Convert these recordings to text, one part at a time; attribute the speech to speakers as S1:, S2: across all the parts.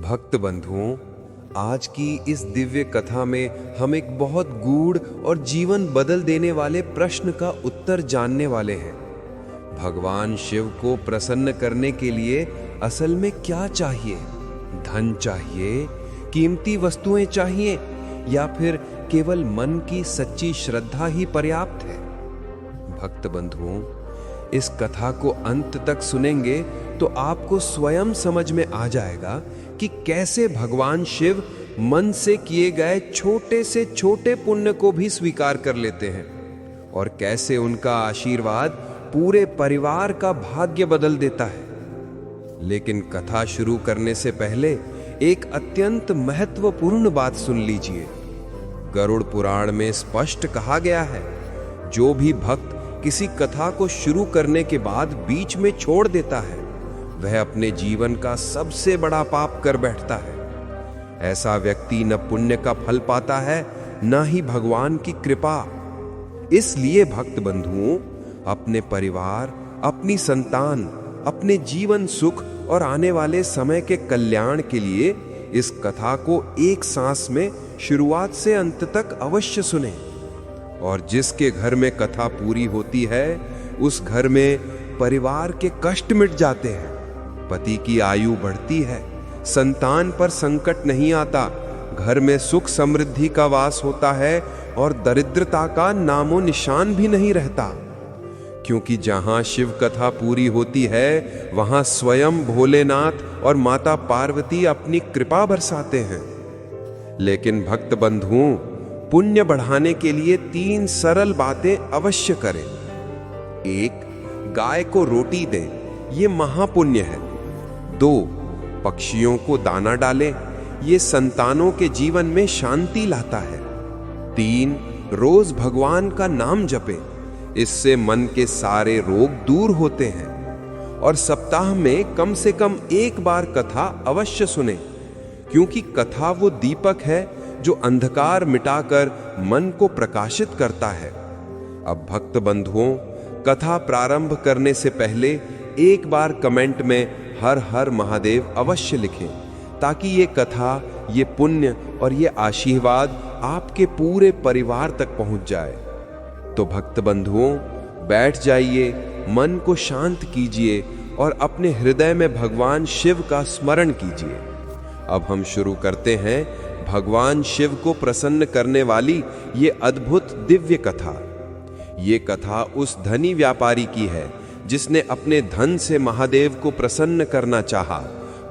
S1: भक्त बंधुओं, आज की इस दिव्य कथा में हम एक बहुत गूढ़ और जीवन बदल देने वाले प्रश्न का उत्तर जानने वाले हैं। भगवान शिव को प्रसन्न करने के लिए असल में क्या चाहिए? धन चाहिए, कीमती वस्तुएं चाहिए, या फिर केवल मन की सच्ची श्रद्धा ही पर्याप्त है? भक्त बंधुओं, इस कथा को अंत तक सुनेंगे तो आपको स्वयं समझ में आ जाएगा कि कैसे भगवान शिव मन से किए गए छोटे से छोटे पुण्य को भी स्वीकार कर लेते हैं और कैसे उनका आशीर्वाद पूरे परिवार का भाग्य बदल देता है। लेकिन कथा शुरू करने से पहले एक अत्यंत महत्वपूर्ण बात सुन लीजिए। गरुड़ पुराण में स्पष्ट कहा गया है, जो भी भक्त किसी कथा को शुरू करने के बाद बीच में छोड़ देता है, वह अपने जीवन का सबसे बड़ा पाप कर बैठता है। ऐसा व्यक्ति न पुण्य का फल पाता है, न ही भगवान की कृपा। इसलिए भक्त बंधुओं, अपने परिवार, अपनी संतान, अपने जीवन सुख और आने वाले समय के कल्याण के लिए इस कथा को एक सांस में शुरुआत से अंत तक अवश्य सुनें। और जिसके घर में कथा पूरी होती है, उस घर में परिवार के कष्ट मिट जाते हैं, पति की आयु बढ़ती है, संतान पर संकट नहीं आता, घर में सुख समृद्धि का वास होता है और दरिद्रता का नामो निशान भी नहीं रहता। क्योंकि जहां शिव कथा पूरी होती है, वहां स्वयं भोलेनाथ और माता पार्वती अपनी कृपा बरसाते हैं। लेकिन भक्त बंधुओं, पुण्य बढ़ाने के लिए 3 सरल बातें अवश्य करें। 1. गाय को रोटी दें, ये महापुण्य है। 2. पक्षियों को दाना डालें, ये संतानों के जीवन में शांति लाता है। 3. रोज भगवान का नाम जपें, इससे मन के सारे रोग दूर होते हैं। और सप्ताह में कम से कम एक बार कथा अवश्य सुनें, क्योंकि कथा वो दीपक है जो अंधकार मिटाकर मन को प्रकाशित करता है। अब भक्त बंधुओं, कथा प्रारंभ करने से पहले एक बार कमेंट में हर हर महादेव अवश्य लिखें, ताकि ये कथा, ये पुण्य और ये आशीर्वाद आपके पूरे परिवार तक पहुंच जाए। तो भक्त बंधुओं, बैठ जाइए, मन को शांत कीजिए और अपने हृदय में भगवान शिव का स्मरण कीजिए। अब हम शुरू करते हैं भगवान शिव को प्रसन्न करने वाली ये अद्भुत दिव्य कथा। ये कथा उस धनी व्यापारी की है जिसने अपने धन से महादेव को प्रसन्न करना चाहा,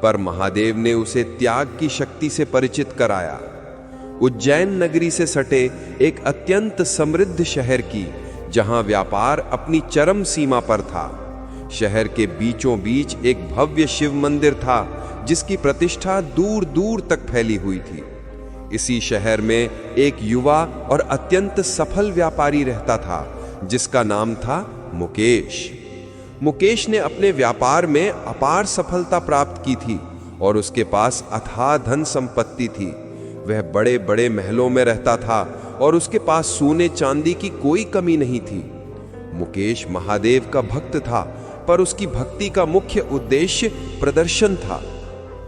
S1: पर महादेव ने उसे त्याग की शक्ति से परिचित कराया। उज्जैन नगरी से सटे एक अत्यंत समृद्ध शहर की, जहां व्यापार अपनी चरम सीमा पर था। शहर के बीचों बीच एक भव्य शिव मंदिर था, जिसकी प्रतिष्ठा दूर दूर तक फैली हुई थी। इसी शहर में एक युवा और अत्यंत सफल व्यापारी रहता था, जिसका नाम था मुकेश। मुकेश ने अपने व्यापार में अपार सफलता प्राप्त की थी और उसके पास अथाह धन संपत्ति थी। वह बड़े बड़े महलों में रहता था और उसके पास सोने चांदी की कोई कमी नहीं थी। मुकेश महादेव का भक्त था, पर उसकी भक्ति का मुख्य उद्देश्य प्रदर्शन था।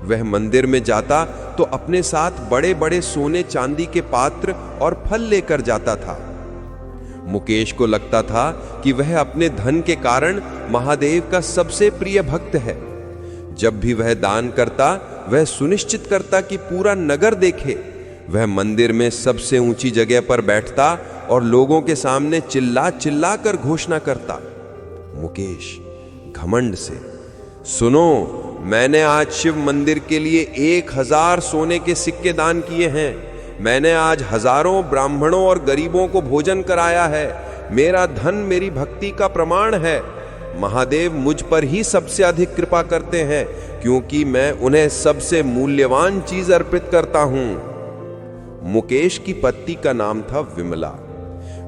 S1: वह मंदिर में जाता तो अपने साथ बड़े बड़े सोने चांदी के पात्र और फल लेकर जाता था। मुकेश को लगता था कि वह अपने धन के कारण महादेव का सबसे प्रिय भक्त है। जब भी वह दान करता, वह सुनिश्चित करता कि पूरा नगर देखे। वह मंदिर में सबसे ऊंची जगह पर बैठता और लोगों के सामने चिल्ला चिल्ला कर घोषणा करता। मुकेश घमंड से, सुनो, मैंने आज शिव मंदिर के लिए 1000 सोने के सिक्के दान किए हैं। मैंने आज हजारों ब्राह्मणों और गरीबों को भोजन कराया है। मेरा धन मेरी भक्ति का प्रमाण है। महादेव मुझ पर ही सबसे अधिक कृपा करते हैं, क्योंकि मैं उन्हें सबसे मूल्यवान चीज अर्पित करता हूं। मुकेश की पत्नी का नाम था विमला।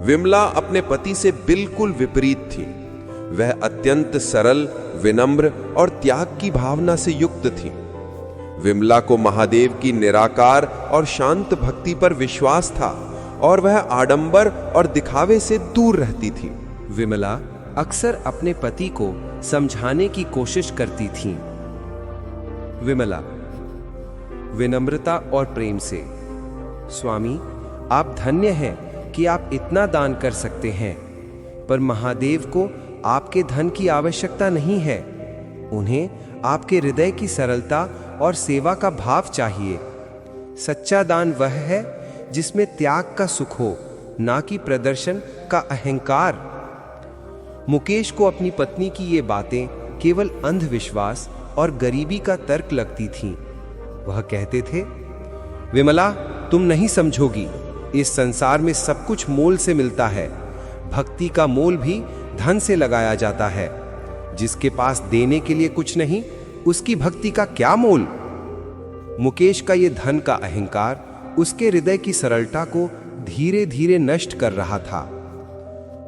S1: विमला अपने पति से बिल्कुल विपरीत थी। वह अत्यंत सरल, विनम्र और त्याग की भावना से युक्त थी। विमला को महादेव की निराकार और शांत भक्ति पर विश्वास था और वह आडंबर और दिखावे से दूर रहती थी।
S2: विमला अक्सर अपने पति को समझाने की कोशिश करती थी। विमला, विनम्रता और प्रेम से, स्वामी, आप धन्य हैं कि आप इतना दान कर सकते हैं, पर महादेव को आपके धन की आवश्यकता नहीं है। उन्हें आपके हृदय की सरलता और सेवा का भाव चाहिए। सच्चा दान वह है जिसमें त्याग का सुख हो, ना कि प्रदर्शन का अहंकार। मुकेश को अपनी पत्नी की ये बातें केवल अंधविश्वास और गरीबी का तर्क लगती थीं। वह कहते थे, विमला, तुम नहीं समझोगी, इस संसार में सब कुछ मोल से मिलता है। भक्ति का मोल भी धन से लगाया जाता है। जिसके पास देने के लिए कुछ नहीं, उसकी भक्ति का क्या मोल। मुकेश का ये धन का अहंकार उसके हृदय की सरलता को धीरे धीरे नष्ट कर रहा था।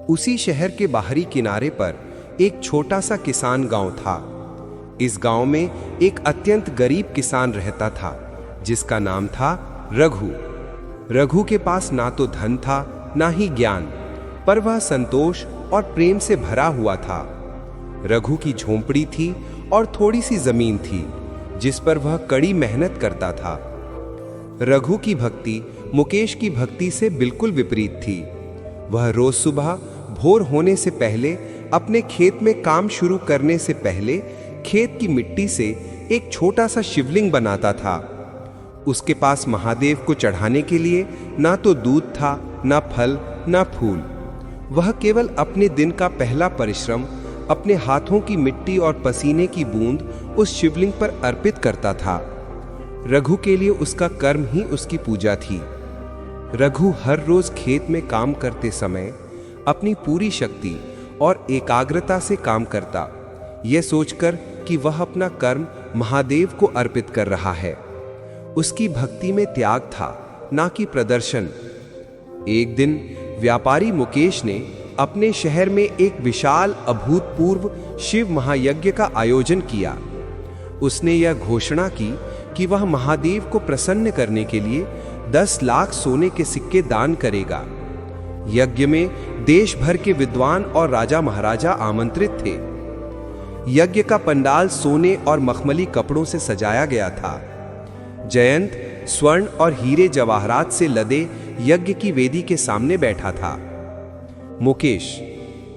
S2: उसी शहर के बाहरी किनारे पर एक छोटा सा किसान गांव था। इस गांव में एक अत्यंत गरीब किसान रहता था, जिसका नाम था रघु। रघु के पास ना तो धन था, ना ही ज्ञान, पर वह संतोष और प्रेम से भरा हुआ था। रघु की झोंपड़ी थी और थोड़ी सी जमीन थी, जिस पर वह कड़ी मेहनत करता था। रघु की भक्ति मुकेश की भक्ति से बिल्कुल विपरीत थी। वह रोज सुबह भोर होने से पहले अपने खेत में काम शुरू करने से पहले खेत की मिट्टी से एक छोटा सा शिवलिंग बनाता था। उसके पास महादेव को चढ़ाने के लिए ना तो दूध था, ना फल, ना फूल। वह केवल अपने दिन का पहला परिश्रम अपने हाथों की मिट्टी और पसीने की बूंद उस शिवलिंग पर अर्पित करता था। रघु के लिए उसका कर्म ही उसकी पूजा थी। रघु हर रोज खेत में काम करते समय अपनी पूरी शक्ति और एकाग्रता से काम करता, यह सोचकर कि वह अपना कर्म महादेव को अर्पित कर रहा है। उसकी भक्ति में त्याग था, ना कि प्रदर्शन। एक दिन व्यापारी मुकेश ने अपने शहर में एक विशाल अभूतपूर्व शिव महायज्ञ का आयोजन किया। उसने यह घोषणा की कि वह महादेव को प्रसन्न करने के लिए 10 लाख सोने के सिक्के दान करेगा। यज्ञ में देश भर के विद्वान और राजा महाराजा आमंत्रित थे। यज्ञ का पंडाल सोने और मखमली कपड़ों से सजाया गया था। जयंत स्वर्ण और हीरे जवाहरात से लदे यज्ञ की वेदी के सामने बैठा था। मुकेश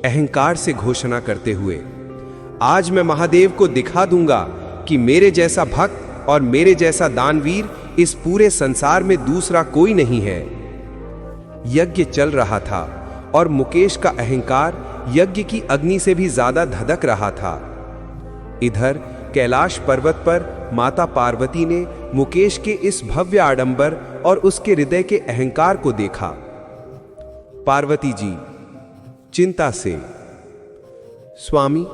S2: अहंकार से घोषणा करते हुए, आज मैं महादेव को दिखा दूंगा कि मेरे जैसा भक्त और मेरे जैसा दानवीर इस पूरे संसार में दूसरा कोई नहीं है। यज्ञ चल रहा था और मुकेश का अहंकार यज्ञ की अग्नि से भी ज्यादा धधक रहा था। इधर कैलाश पर्वत पर माता पार्वती ने मुकेश के इस भव्य आडंबर और उसके हृदय के अहंकार को देखा। पार्वती जी चिंता से, स्वामी,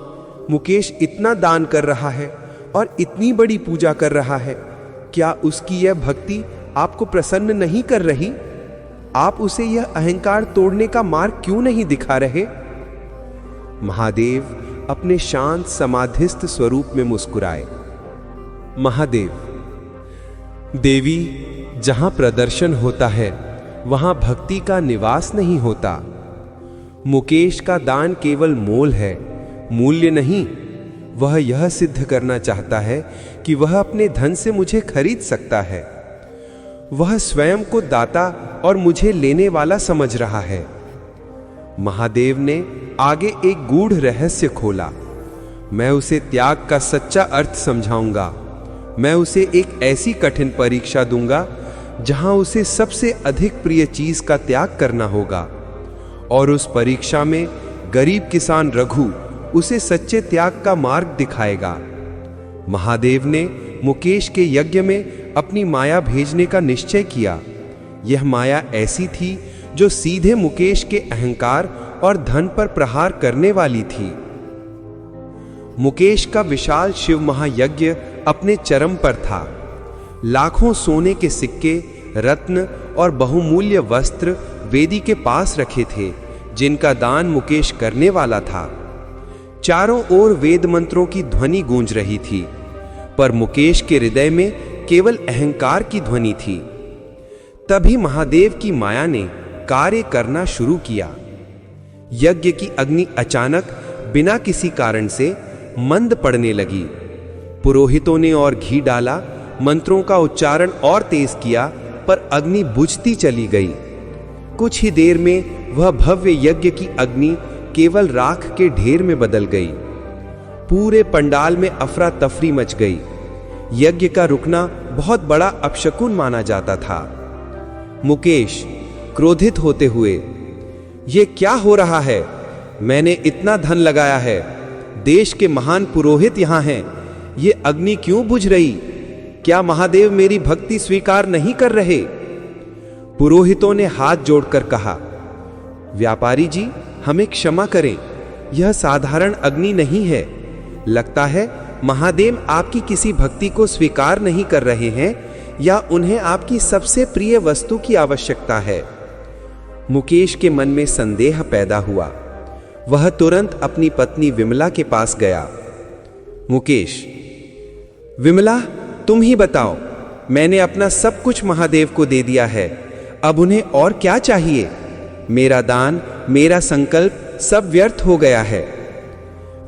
S2: मुकेश इतना दान कर रहा है और इतनी बड़ी पूजा कर रहा है, क्या उसकी यह भक्ति आपको प्रसन्न नहीं कर रही? आप उसे यह अहंकार तोड़ने का मार्ग क्यों नहीं दिखा रहे? महादेव अपने शांत समाधिस्थ स्वरूप में मुस्कुराए। महादेव, देवी, जहां प्रदर्शन होता है वहां भक्ति का निवास नहीं होता। मुकेश का दान केवल मोल है, मूल्य नहीं। वह यह सिद्ध करना चाहता है कि वह अपने धन से मुझे खरीद सकता है। वह स्वयं को दाता और मुझे लेने वाला समझ रहा है। महादेव ने आगे एक गूढ़ रहस्य खोला। मैं उसे त्याग का सच्चा अर्थ समझाऊंगा। मैं उसे एक ऐसी कठिन परीक्षा दूंगा जहां उसे सबसे अधिक प्रिय चीज का त्याग करना होगा, और उस परीक्षा में गरीब किसान रघु उसे सच्चे त्याग का मार्ग दिखाएगा। महादेव ने मुकेश के यज्ञ में अपनी माया भेजने का निश्चय किया। यह माया ऐसी थी जो सीधे मुकेश के अहंकार और धन पर प्रहार करने वाली थी। मुकेश का विशाल शिव महायज्ञ अपने चरम पर था। लाखों सोने के सिक्के, रत्न और बहुमूल्य वस्त्र वेदी के पास रखे थे, जिनका दान मुकेश करने वाला था। चारों ओर वेद मंत्रों की ध्वनि गूंज रही थी, पर मुकेश के हृदय में केवल अहंकार की ध्वनि थी। तभी महादेव की माया ने कार्य करना शुरू किया। यज्ञ की अग्नि अचानक बिना किसी कारण से मंद पड़ने लगी। पुरोहितों ने और घी डाला मंत्रों का उच्चारण और तेज किया, पर अग्नि बुझती चली गई। कुछ ही देर में वह भव्य यज्ञ की अग्नि केवल राख के ढेर में बदल गई। पूरे पंडाल में अफरा तफरी मच गई। यज्ञ का रुकना बहुत बड़ा अपशकुन माना जाता था। मुकेश क्रोधित होते हुए, ये क्या हो रहा है? मैंने इतना धन लगाया है, देश के महान पुरोहित यहां हैं, ये अग्नि क्यों बुझ रही? क्या महादेव मेरी भक्ति स्वीकार नहीं कर रहे? पुरोहितों ने हाथ जोड़कर कहा, व्यापारी जी, हमें क्षमा करें, यह साधारण अग्नि नहीं है। लगता है महादेव आपकी किसी भक्ति को स्वीकार नहीं कर रहे हैं, या उन्हें आपकी सबसे प्रिय वस्तु की आवश्यकता है। मुकेश के मन में संदेह पैदा हुआ। वह तुरंत अपनी पत्नी विमला के पास गया। मुकेश, विमला, तुम ही बताओ, मैंने अपना सब कुछ महादेव को दे दिया है, अब उन्हें और क्या चाहिए? मेरा दान, मेरा संकल्प सब व्यर्थ हो गया है।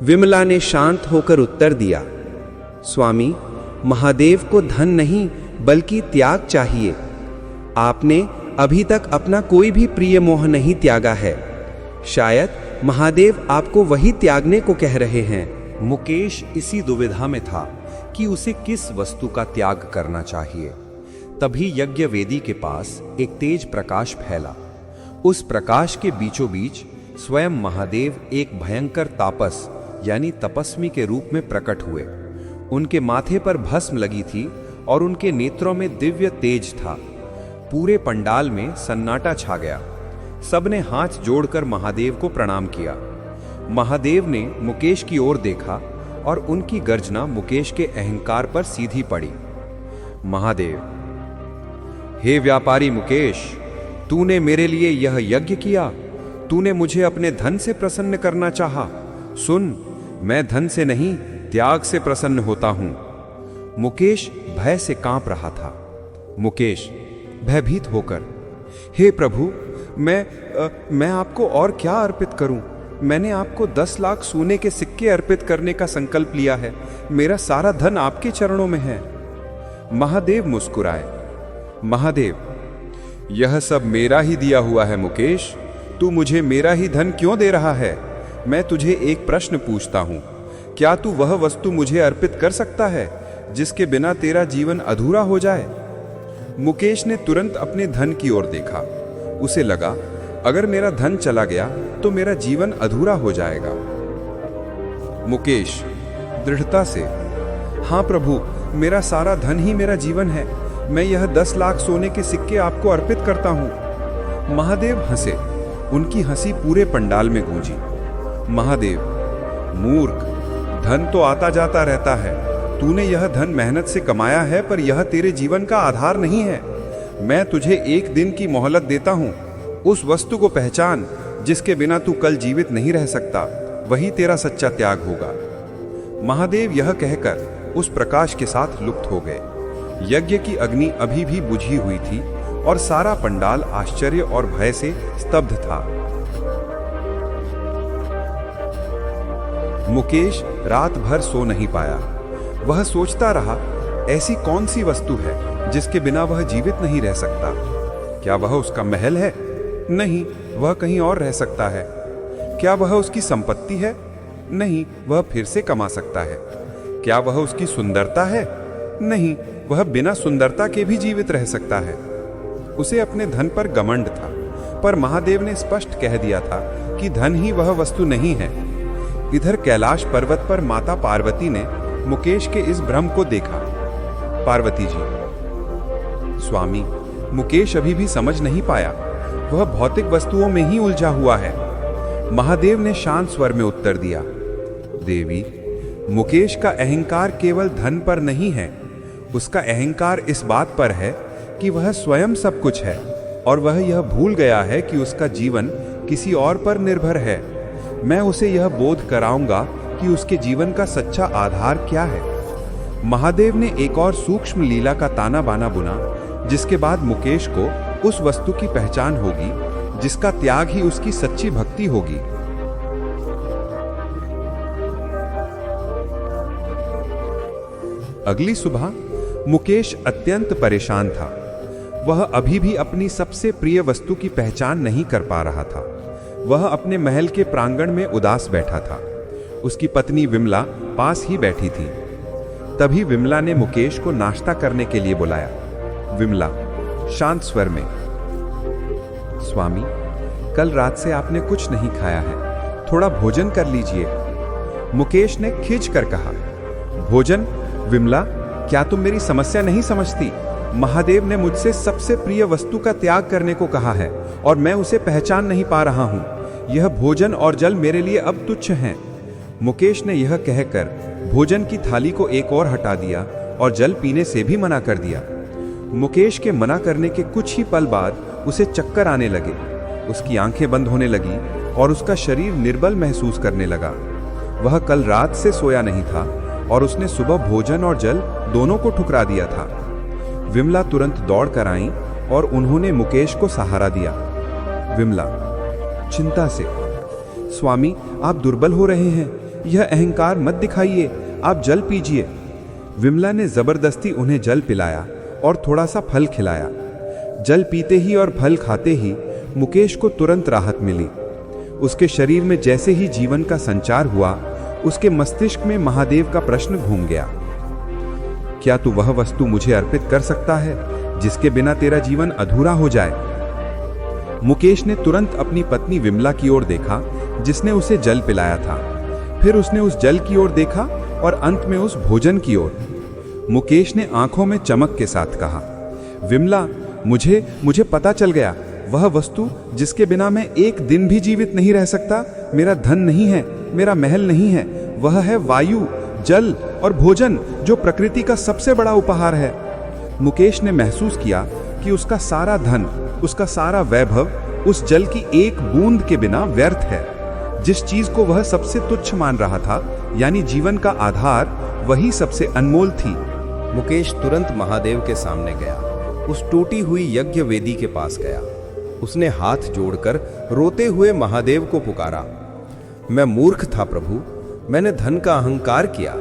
S2: विमला ने शांत होकर उत्तर दिया, स्वामी, महादेव को धन नहीं बल्कि त्याग चाहिए। आपने अभी तक अपना कोई भी प्रिय मोह नहीं त्यागा है। शायद महादेव आपको वही त्यागने को कह रहे हैं।
S3: मुकेश इसी दुविधा में था कि उसे किस वस्तु का त्याग करना चाहिए। तभी यज्ञ वेदी के पास एक तेज प्रकाश फैला। उस प्रकाश के बीचों बीच स्वयं महादेव एक भयंकर तापस यानी तपस्वी के रूप में प्रकट हुए। उनके माथे पर भस्म लगी थी और उनके नेत्रों में दिव्य तेज था। पूरे पंडाल में सन्नाटा छा गया। सबने हाथ जोड़कर महादेव को प्रणाम किया। महादेव ने मुकेश की ओर देखा और उनकी गर्जना मुकेश के अहंकार पर सीधी पड़ी। महादेव, हे व्यापारी मुकेश, तूने मेरे लिए यह यज्ञ किया, तूने मुझे अपने धन से प्रसन्न करना चाहा। सुन, मैं धन से नहीं, त्याग से प्रसन्न होता हूं। मुकेश भय से कांप रहा था। मुकेश भयभीत होकर, हे प्रभु, मैं आपको और क्या अर्पित करूं? मैंने आपको 10 लाख सोने के सिक्के अर्पित करने का संकल्प लिया है। मेरा सारा धन आपके चरणों में है। महादेव मुस्कुराए। महादेव, यह सब मेरा ही दिया हुआ है मुकेश, तू मुझे मेरा ही धन क्यों दे रहा है? मैं तुझे एक प्रश्न पूछता हूं, क्या तू वह वस्तु मुझे अर्पित कर सकता है जिसके बिना तेरा जीवन अधूरा हो जाए? मुकेश ने तुरंत अपने धन की ओर देखा। उसे लगा, अगर मेरा धन चला गया तो मेरा जीवन अधूरा हो जाएगा। मुकेश दृढ़ता से, हां प्रभु, मेरा सारा धन ही मेरा जीवन है। मैं यह 10 लाख सोने के सिक्के आपको अर्पित करता हूं। महादेव हंसे। उनकी हंसी पूरे पंडाल में गूंजी। महादेव, मूर्ख, धन तो आता जाता रहता है। तूने यह धन मेहनत से कमाया है, पर यह तेरे जीवन का आधार नहीं है। मैं तुझे एक दिन की मोहलत देता हूं। उस वस्तु को पहचान जिसके बिना तू कल जीवित नहीं रह सकता। वही तेरा सच्चा त्याग होगा। महादेव यह कहकर उस प्रकाश के साथ लुप्त हो गए। यज्ञ की अग्नि अभी भी बुझी हुई थी और सारा पंडाल आश्चर्य और भय से स्तब्ध था। मुकेश रात भर सो नहीं पाया। वह सोचता रहा, ऐसी कौन सी वस्तु है जिसके बिना वह जीवित नहीं रह सकता? क्या वह उसका महल है? नहीं, वह कहीं और रह सकता है। क्या वह उसकी संपत्ति है? नहीं, वह फिर से कमा सकता है। क्या वह उसकी सुंदरता है? नहीं, वह बिना सुंदरता के भी जीवित रह सकता है। उसे अपने धन पर घमंड था, पर महादेव ने स्पष्ट कह दिया था कि धन ही वह वस्तु नहीं है। इधर कैलाश पर्वत पर माता पार्वती ने मुकेश के इस भ्रम को देखा। पार्वती जी, स्वामी, मुकेश अभी भी समझ नहीं पाया। वह भौतिक वस्तुओं में ही उलझा हुआ है। महादेव ने शांत स्वर में उत्तर दिया, देवी, मुकेश का अहंकार केवल धन पर नहीं है। उसका अहंकार इस बात पर है कि वह स्वयं सब कुछ है, और वह यह भूल गया है कि उसका जीवन किसी और पर निर्भर है। मैं उसे यह बोध कराऊंगा कि उसके जीवन का सच्चा आधार क्या है। महादेव ने एक और सूक्ष्म लीला का ताना बाना बुना, जिसके बाद मुकेश को उस वस्तु की पहचान होगी जिसका त्याग ही उसकी सच्ची भक्ति होगी। अगली सुबह मुकेश अत्यंत परेशान था। वह अभी भी अपनी सबसे प्रिय वस्तु की पहचान नहीं कर पा रहा था। वह अपने महल के प्रांगण में उदास बैठा था। उसकी पत्नी विमला पास ही बैठी थी। तभी विमला ने मुकेश को नाश्ता करने के लिए बुलाया। विमला शांत स्वर में, स्वामी, कल रात से आपने कुछ नहीं खाया है, थोड़ा भोजन कर लीजिए। मुकेश ने खींच कर कहा, भोजन? विमला, क्या तुम मेरी समस्या नहीं समझती? महादेव ने मुझसे सबसे प्रिय वस्तु का त्याग करने को कहा है और मैं उसे पहचान नहीं पा रहा हूं। यह भोजन और जल मेरे लिए अब तुच्छ हैं। मुकेश ने यह कहकर भोजन की थाली को एक और हटा दिया और जल पीने से भी मना कर दिया। मुकेश के मना करने के कुछ ही पल बाद उसे चक्कर आने लगे। उसकी आंखें बंद होने लगी और उसका शरीर निर्बल महसूस करने लगा। वह कल रात से सोया नहीं था और उसने सुबह भोजन और जल दोनों को ठुकरा दिया था। विमला तुरंत दौड़ कर आई और उन्होंने मुकेश को सहारा दिया। विमला चिंता से, स्वामी, आप दुर्बल हो रहे हैं, यह अहंकार मत दिखाइए, आप जल पीजिए। विमला ने जबरदस्ती उन्हें जल पिलाया और थोड़ा सा फल खिलाया। जल पीते ही और फल खाते ही मुकेश को तुरंत राहत मिली। उसके शरीर में जैसे ही जीवन का संचार हुआ, उसके मस्तिष्क में महादेव का प्रश्न घूम गया। क्या तू वह वस्तु मुझे अर्पित कर सकता है जिसके बिना तेरा जीवन अधूरा हो जाए? मुकेश ने तुरंत अपनी पत्नी विमला की ओर देखा, जिसने उसे जल पिलाया था। फिर उसने उस जल की ओर देखा और अंत में उस भोजन की ओर। मुकेश ने आंखों में चमक के साथ कहा, विमला, मुझे पता चल गया। वह वस्तु जिसके बिना मैं एक दिन भी जीवित नहीं रह सकता, मेरा धन नहीं है, मेरा महल नहीं है, वह है वायु, जल और भोजन, जो प्रकृति का सबसे बड़ा उपहार है। मुकेश ने महसूस किया कि उसका सारा धन, उसका सारा वैभव उस जल की एक बूंद के बिना व्यर्थ है। जिस चीज को वह सबसे तुच्छ मान रहा था, यानी जीवन का आधार, वही सबसे अनमोल थी।
S2: मुकेश तुरंत महादेव के सामने गया। उस टूटी हुई यज्ञ वेदी के पास गया। उसने हाथ जोड़कर रोते हुए महादेव को पुकारा, मैं मूर्ख था प्रभु, मैंने धन का अहंकार किया।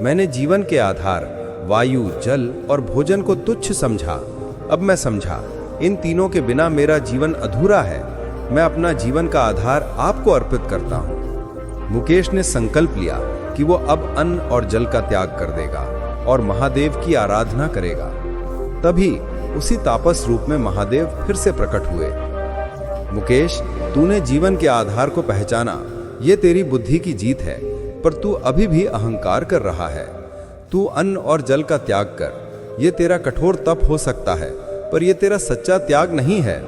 S2: मैंने जीवन के आधार वायु, जल और भोजन को तुच्छ समझा। अब मैं समझा, इन तीनों के बिना मेरा जीवन अधूरा है। मैं अपना जीवन का आधार आपको अर्पित करता हूँ। मुकेश ने संकल्प लिया कि वो अब अन्न और जल का त्याग कर देगा और महादेव की आराधना करेगा। तभी उसी तापस रूप में महादेव फिर से प्रकट हुए। मुकेश, तूने जीवन के आधार को पहचाना, ये तेरी बुद्धि की जीत है, पर तू अभी भी अहंकार कर रहा है। तू अन्न और जल का त्याग कर। ये तेरा कठोर तप हो सकता है, पर यह तेरा सच्चा त्याग नहीं है।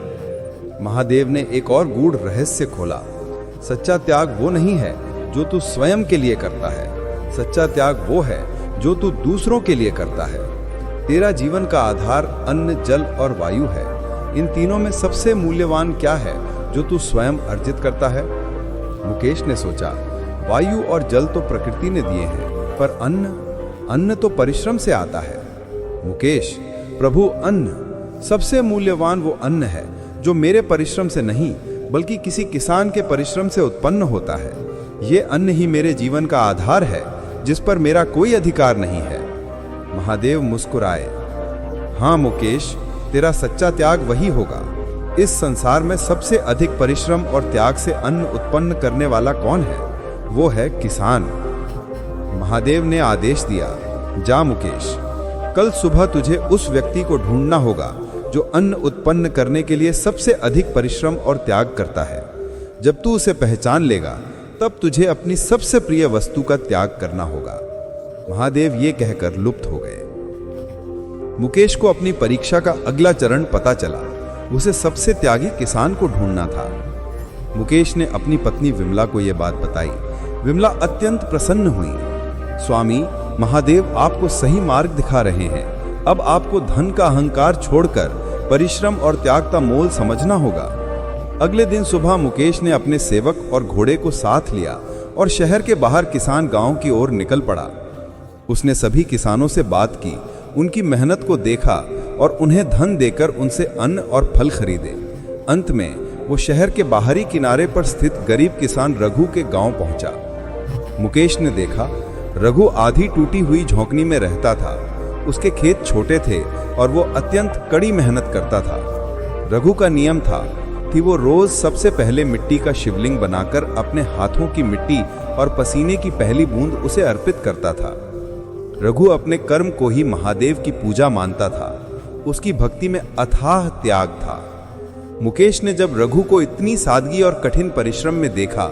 S2: महादेव ने एक और गूढ़ रहस्य खोला। सच्चा त्याग वो नहीं है जो तू स्वयं के लिए करता है। सच्चा त्याग वो है जो तू दूसरों के लिए करता है। तेरा जीवन का आधार अन्न, जल और वायु है। इन तीनों में सबसे मूल्यवान क्या है जो तू स्वयं अर्जित करता है? मुकेश ने सोचा, वायु और जल तो प्रकृति ने दिए हैं, पर अन्न तो परिश्रम से आता है। मुकेश, प्रभु, अन्न सबसे मूल्यवान वो अन्न है जो मेरे परिश्रम से नहीं, बल्कि किसी किसान के परिश्रम से उत्पन्न होता है। ये अन्न ही मेरे जीवन का आधार है, जिस पर मेरा कोई अधिकार नहीं है। महादेव मुस्कुराए, हाँ मुकेश, तेरा सच्चा त्याग वही होगा। इस संसार में सबसे अधिक परिश्रम और त्याग से अन्न उत्पन्न करने वाला कौन है? वो है किसान। महादेव ने आदेश दिया, जा मुकेश, कल सुबह तुझे उस व्यक्ति को ढूंढना होगा जो अन्न उत्पन्न करने के लिए सबसे अधिक परिश्रम और त्याग करता है। जब तू उसे पहचान लेगा, तब तुझे अपनी सबसे प्रिय वस्तु का त्याग करना होगा। महादेव ये कहकर लुप्त हो गए। मुकेश को अपनी परीक्षा का अगला चरण पता चला। उसे सबसे त्यागी किसान को ढूंढना था। मुकेश ने अपनी पत्नी विमला को यह बात बताई। विमला अत्यंत प्रसन्न हुई। स्वामी, महादेव आपको सही मार्ग दिखा रहे हैं। अब आपको धन का अहंकार छोड़कर परिश्रम और त्याग का मोल समझना होगा। अगले दिन सुबह मुकेश ने अपने सेवक और घोड़े को साथ लिया और शहर के बाहर किसान गांव की ओर निकल पड़ा। उसने सभी किसानों से बात की, उनकी मेहनत को देखा और उन्हें धन देकर उनसे अन्न और फल खरीदे। अंत में वो शहर के बाहरी किनारे पर स्थित गरीब किसान रघु के गांव पहुंचा। मुकेश ने देखा, रघु आधी टूटी हुई झोंपड़ी में रहता था।
S3: उसके खेत छोटे थे और वो अत्यंत कड़ी मेहनत करता था। रघु का नियम था कि वो रोज सबसे पहले मिट्टी का शिवलिंग बनाकर अपने हाथों की मिट्टी और पसीने की पहली बूंद उसे अर्पित करता था। रघु अपने कर्म को ही महादेव की पूजा मानता था। उसकी भक्ति में अथाह त्याग था। मुकेश ने जब रघु को इतनी सादगी और कठिन परिश्रम में देखा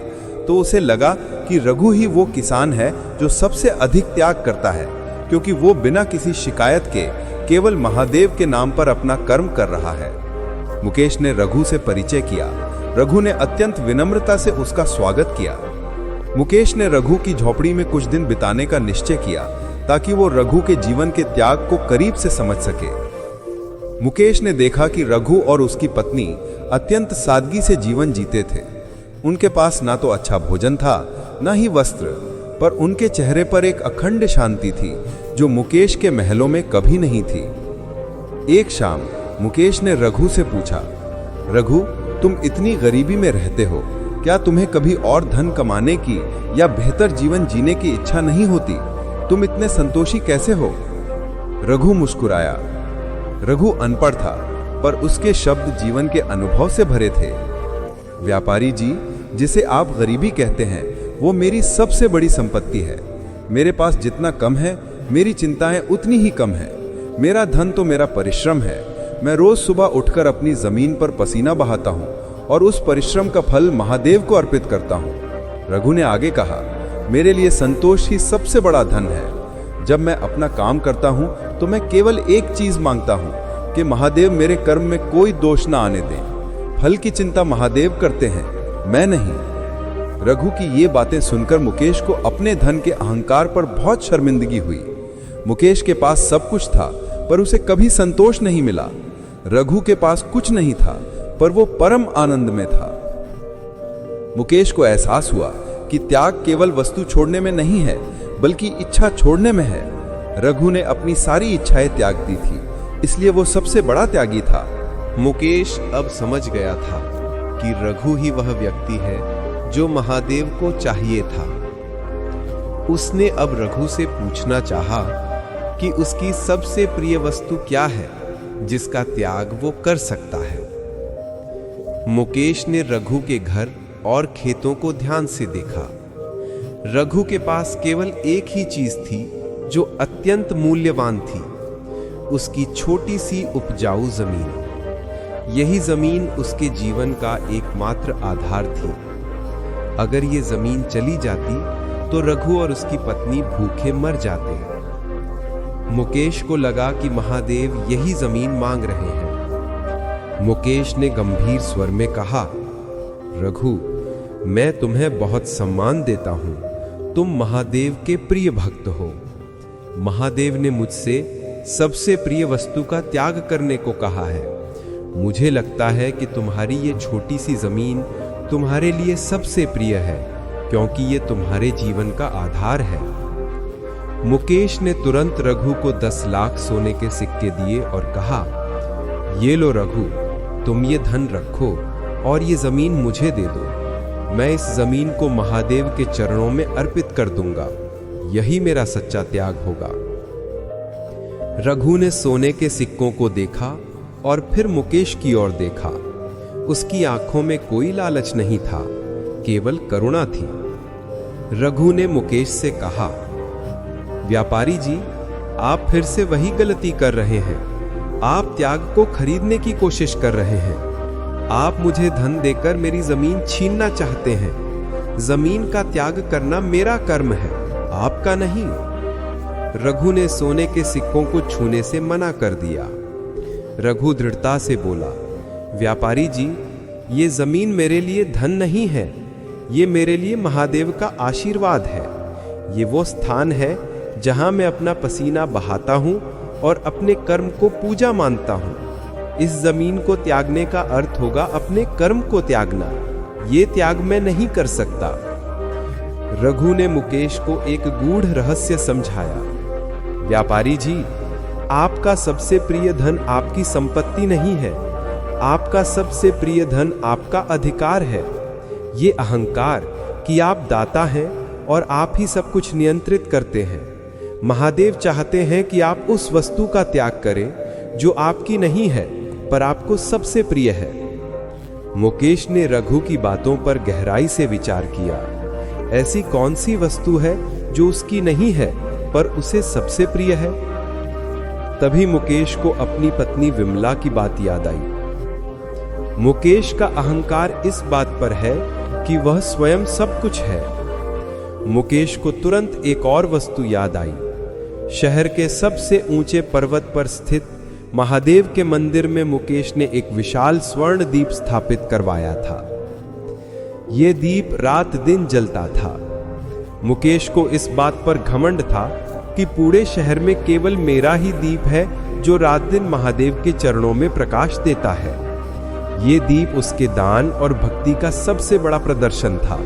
S3: तो उसे लगा कि रघु ही वो किसान है जो सबसे अधिक त्याग करता है, क्योंकि वो बिना किसी शिकायत के केवल महादेव के नाम पर अपना कर्म कर रहा है। मुकेश ने रघु से परिचय किया। रघु ने अत्यंत विनम्रता से उसका स्वागत किया। मुकेश ने रघु की झोपड़ी में कुछ दिन बिताने का निश्चय किया ताकि वो रघु के जीवन के त्याग को करीब से समझ सके। मुकेश ने देखा कि रघु और उसकी पत्नी अत्यंत सादगी से जीवन जीते थे। उनके पास ना तो अच्छा भोजन था, ना ही वस्त्र, पर उनके चेहरे पर एक अखंड शांति थी जो मुकेश के महलों में कभी नहीं थी। एक शाम मुकेश ने रघु से पूछा, रघु, तुम इतनी गरीबी में रहते हो, क्या तुम्हें कभी और धन कमाने की या बेहतर जीवन जीने की इच्छा नहीं होती? तुम इतने संतोषी कैसे हो? रघु मुस्कुराया। रघु अनपढ़ था, पर उसके शब्द जीवन के अनुभव से भरे थे। व्यापारी जी, जिसे आप गरीबी कहते हैं, वो मेरी सबसे बड़ी संपत्ति है। मेरे पास जितना कम है, मेरी चिंताएं उतनी ही कम है। मेरा धन तो मेरा परिश्रम है। मैं रोज सुबह उठकर अपनी जमीन पर पसीना बहाता हूँ और उस परिश्रम का फल महादेव को अर्पित करता हूँ। रघु ने आगे कहा, मेरे लिए संतोष ही सबसे बड़ा धन है। जब मैं अपना काम करता हूँ तो मैं केवल एक चीज मांगता हूँ कि महादेव मेरे कर्म में कोई दोष ना आने दें। फल की चिंता महादेव करते हैं, मैं नहीं। रघु की ये बातें सुनकर मुकेश को अपने धन के अहंकार पर बहुत शर्मिंदगी हुई। मुकेश के पास सब कुछ था, पर उसे कभी संतोष नहीं मिला। रघु के पास कुछ नहीं था, पर वो परम आनंद में था। मुकेश को एहसास हुआ कि त्याग केवल वस्तु छोड़ने में नहीं है, बल्कि इच्छा छोड़ने में है। रघु ने अपनी सारी इच्छाएं त्याग दी थी, इसलिए वो सबसे बड़ा त्यागी था।
S1: मुकेश अब समझ गया था कि रघु ही वह व्यक्ति है जो महादेव को चाहिए था। उसने अब रघु से पूछना चाहा कि उसकी सबसे प्रिय वस्तु क्या है जिसका त्याग वो कर सकता है। मुकेश ने रघु के घर और खेतों को ध्यान से देखा। रघु के पास केवल एक ही चीज थी जो अत्यंत मूल्यवान थी, उसकी छोटी सी उपजाऊ जमीन। यही जमीन उसके जीवन का एकमात्र आधार थी। अगर ये जमीन चली जाती तो रघु और उसकी पत्नी भूखे मर जाते। मुकेश को लगा कि महादेव यही जमीन मांग रहे हैं। मुकेश ने गंभीर स्वर में कहा, रघु, मैं तुम्हें बहुत सम्मान देता हूं। तुम महादेव के प्रिय भक्त हो। महादेव ने मुझसे सबसे प्रिय वस्तु का त्याग करने को कहा है। मुझे लगता है कि तुम्हारी ये छोटी सी जमीन तुम्हारे लिए सबसे प्रिय है, क्योंकि ये तुम्हारे जीवन का आधार है। मुकेश ने तुरंत रघु को 10 लाख सोने के सिक्के दिए और कहा, ये लो रघु, तुम ये धन रखो और ये जमीन मुझे दे दो। मैं इस जमीन को महादेव के चरणों में अर्पित कर दूंगा। यही मेरा सच्चा त्याग होगा। रघु ने सोने के सिक्कों को देखा और फिर मुकेश की ओर देखा। उसकी आंखों में कोई लालच नहीं था, केवल करुणा थी। रघु ने मुकेश से कहा, व्यापारी जी, आप फिर से वही गलती कर रहे हैं। आप त्याग को खरीदने की कोशिश कर रहे हैं। आप मुझे धन देकर मेरी जमीन छीनना चाहते हैं। जमीन का त्याग करना मेरा कर्म है, आपका नहीं। रघु ने सोने के सिक्कों को छूने से मना कर दिया। रघु दृढ़ता से बोला, व्यापारी जी, ये जमीन मेरे लिए धन नहीं है, ये मेरे लिए महादेव का आशीर्वाद है। ये वो स्थान है जहां मैं अपना पसीना बहाता हूं और अपने कर्म को पूजा मानता हूं। इस जमीन को त्यागने का अर्थ होगा अपने कर्म को त्यागना। ये त्याग मैं नहीं कर सकता। रघु ने मुकेश को एक गूढ़ रहस्य समझाया। व्यापारी जी, आपका सबसे प्रिय धन आपकी संपत्ति नहीं है। आपका सबसे प्रिय धन आपका अधिकार है। ये अहंकार कि आप दाता हैं और आप ही सब कुछ नियंत्रित करते हैं,
S2: महादेव चाहते हैं कि आप उस वस्तु का त्याग करें जो आपकी नहीं है पर आपको सबसे प्रिय है। मुकेश ने रघु की बातों पर गहराई से विचार किया। ऐसी कौन सी वस्तु है जो उसकी नहीं है पर उसे सबसे प्रिय है? तभी मुकेश को अपनी पत्नी विमला की बात याद आई। मुकेश का अहंकार इस बात पर है कि वह स्वयं सब कुछ है। मुकेश को तुरंत एक और वस्तु याद आई। शहर के सबसे ऊंचे पर्वत पर स्थित महादेव के मंदिर में मुकेश ने एक विशाल स्वर्ण दीप स्थापित करवाया था। यह दीप रात दिन जलता था। मुकेश को इस बात पर घमंड था कि पूरे शहर में केवल मेरा ही दीप है जो रात दिन महादेव के चरणों में प्रकाश देता है। ये दीप उसके दान और भक्ति का सबसे बड़ा प्रदर्शन था।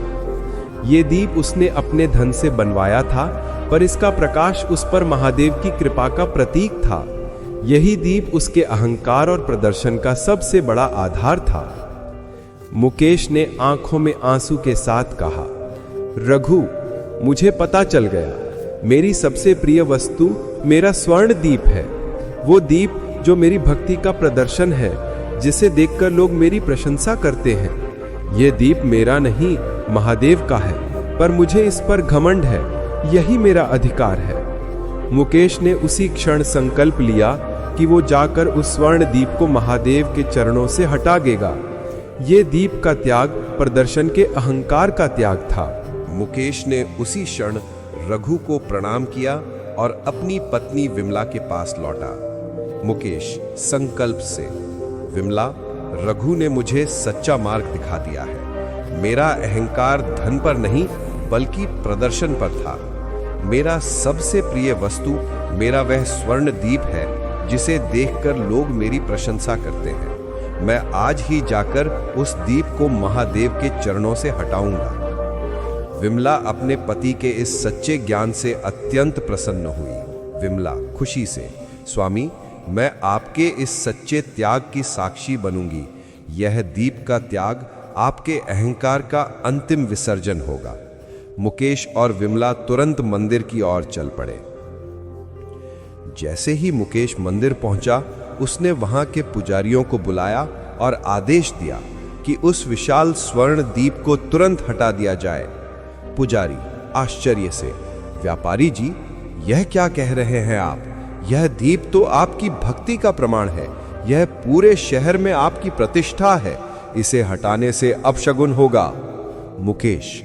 S2: ये दीप उसने अपने धन से बनवाया था, पर इसका प्रकाश उस पर महादेव की कृपा का प्रतीक था। यही दीप उसके अहंकार और प्रदर्शन का सबसे बड़ा आधार था। मुकेश ने आंखों में आंसू के साथ कहा, रघु, मुझे पता चल गया, मेरी सबसे प्रिय वस्तु मेरा स्वर्ण दीप है। वो दीप जो मेरी भक्ति का प्रदर्शन है, जिसे देखकर लोग मेरी प्रशंसा करते हैं। ये दीप मेरा नहीं, महादेव का है, पर मुझे इस पर घमंड है। यही मेरा अधिकार है। मुकेश ने उसी क्षण संकल्प लिया कि वो जाकर उस स्वर्ण दीप को महादेव के चरणों से हटा देगा। ये दीप का त्याग प्रदर्शन के अहंकार का त्याग था।
S1: मुकेश ने उसी क्षण रघु को प्रणाम किया और अपनी पत्नी विमला के पास लौटा। मुकेश संकल्प से, विमला, रघु ने मुझे सच्चा मार्ग दिखा दिया है। मेरा अहंकार धन पर नहीं बल्कि प्रदर्शन पर था। मेरा सबसे प्रिय वस्तु मेरा वह स्वर्ण दीप है जिसे देखकर लोग मेरी प्रशंसा करते हैं। मैं आज ही जाकर उस दीप को महादेव के चरणों से हटाऊंगा। विमला अपने पति के इस सच्चे ज्ञान से अत्यंत प्रसन्न हुई। विमला खुशी से, स्वामी, मैं आपके इस सच्चे त्याग की साक्षी बनूंगी। यह दीप का त्याग आपके अहंकार का अंतिम विसर्जन होगा। मुकेश और विमला तुरंत मंदिर की ओर चल पड़े। जैसे ही मुकेश मंदिर पहुंचा, उसने वहां के पुजारियों को बुलाया और आदेश दिया कि उस विशाल स्वर्ण दीप को तुरंत हटा दिया जाए। पुजारी आश्चर्य से, व्यापारी जी, यह क्या कह रहे हैं आप? यह दीप तो आपकी भक्ति का प्रमाण है। यह पूरे शहर में आपकी प्रतिष्ठा है। इसे हटाने से अपशगुन होगा। मुकेश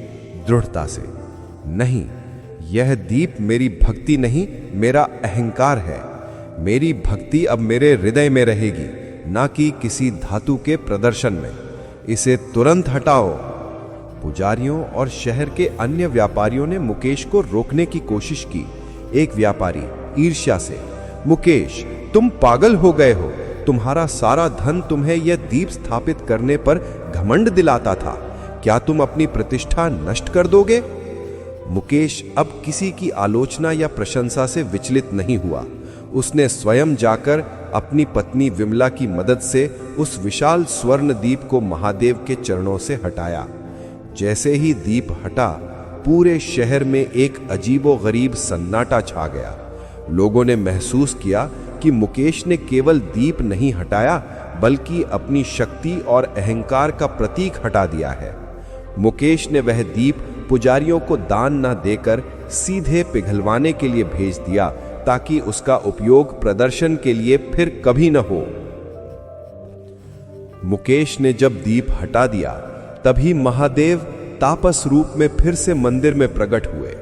S1: दृढ़ता से, नहीं, यह दीप मेरी भक्ति नहीं, मेरा अहंकार है। मेरी भक्ति अब मेरे हृदय में रहेगी, ना कि किसी धातु के प्रदर्शन में। इसे तुरंत हटाओ। पुजारियों और शहर के अन्य व्यापारियों ने मुकेश को रोकने की कोशिश की। एक व्यापारी ईर्ष्या से, मुकेश, तुम पागल हो गए हो। तुम्हारा सारा धन तुम्हें यह दीप स्थापित करने पर घमंड दिलाता था। क्या तुम अपनी प्रतिष्ठा नष्ट कर दोगे? मुकेश अब किसी की आलोचना या प्रशंसा से विचलित नहीं हुआ। उसने स्वयं जाकर अपनी पत्नी विमला की मदद से उस विशाल स्वर्ण दीप को महादेव के चरणों से हटाया। जैसे ही दीप हटा, पूरे शहर में एक अजीबोगरीब सन्नाटा छा गया। लोगों ने महसूस किया कि मुकेश ने केवल दीप नहीं हटाया, बल्कि अपनी शक्ति और अहंकार का प्रतीक हटा दिया है। मुकेश ने वह दीप पुजारियों को दान न देकर सीधे पिघलवाने के लिए भेज दिया, ताकि उसका उपयोग प्रदर्शन के लिए फिर कभी न हो। मुकेश ने जब दीप हटा दिया, तभी महादेव तापस रूप में फिर से मंदिर में प्रकट हुए।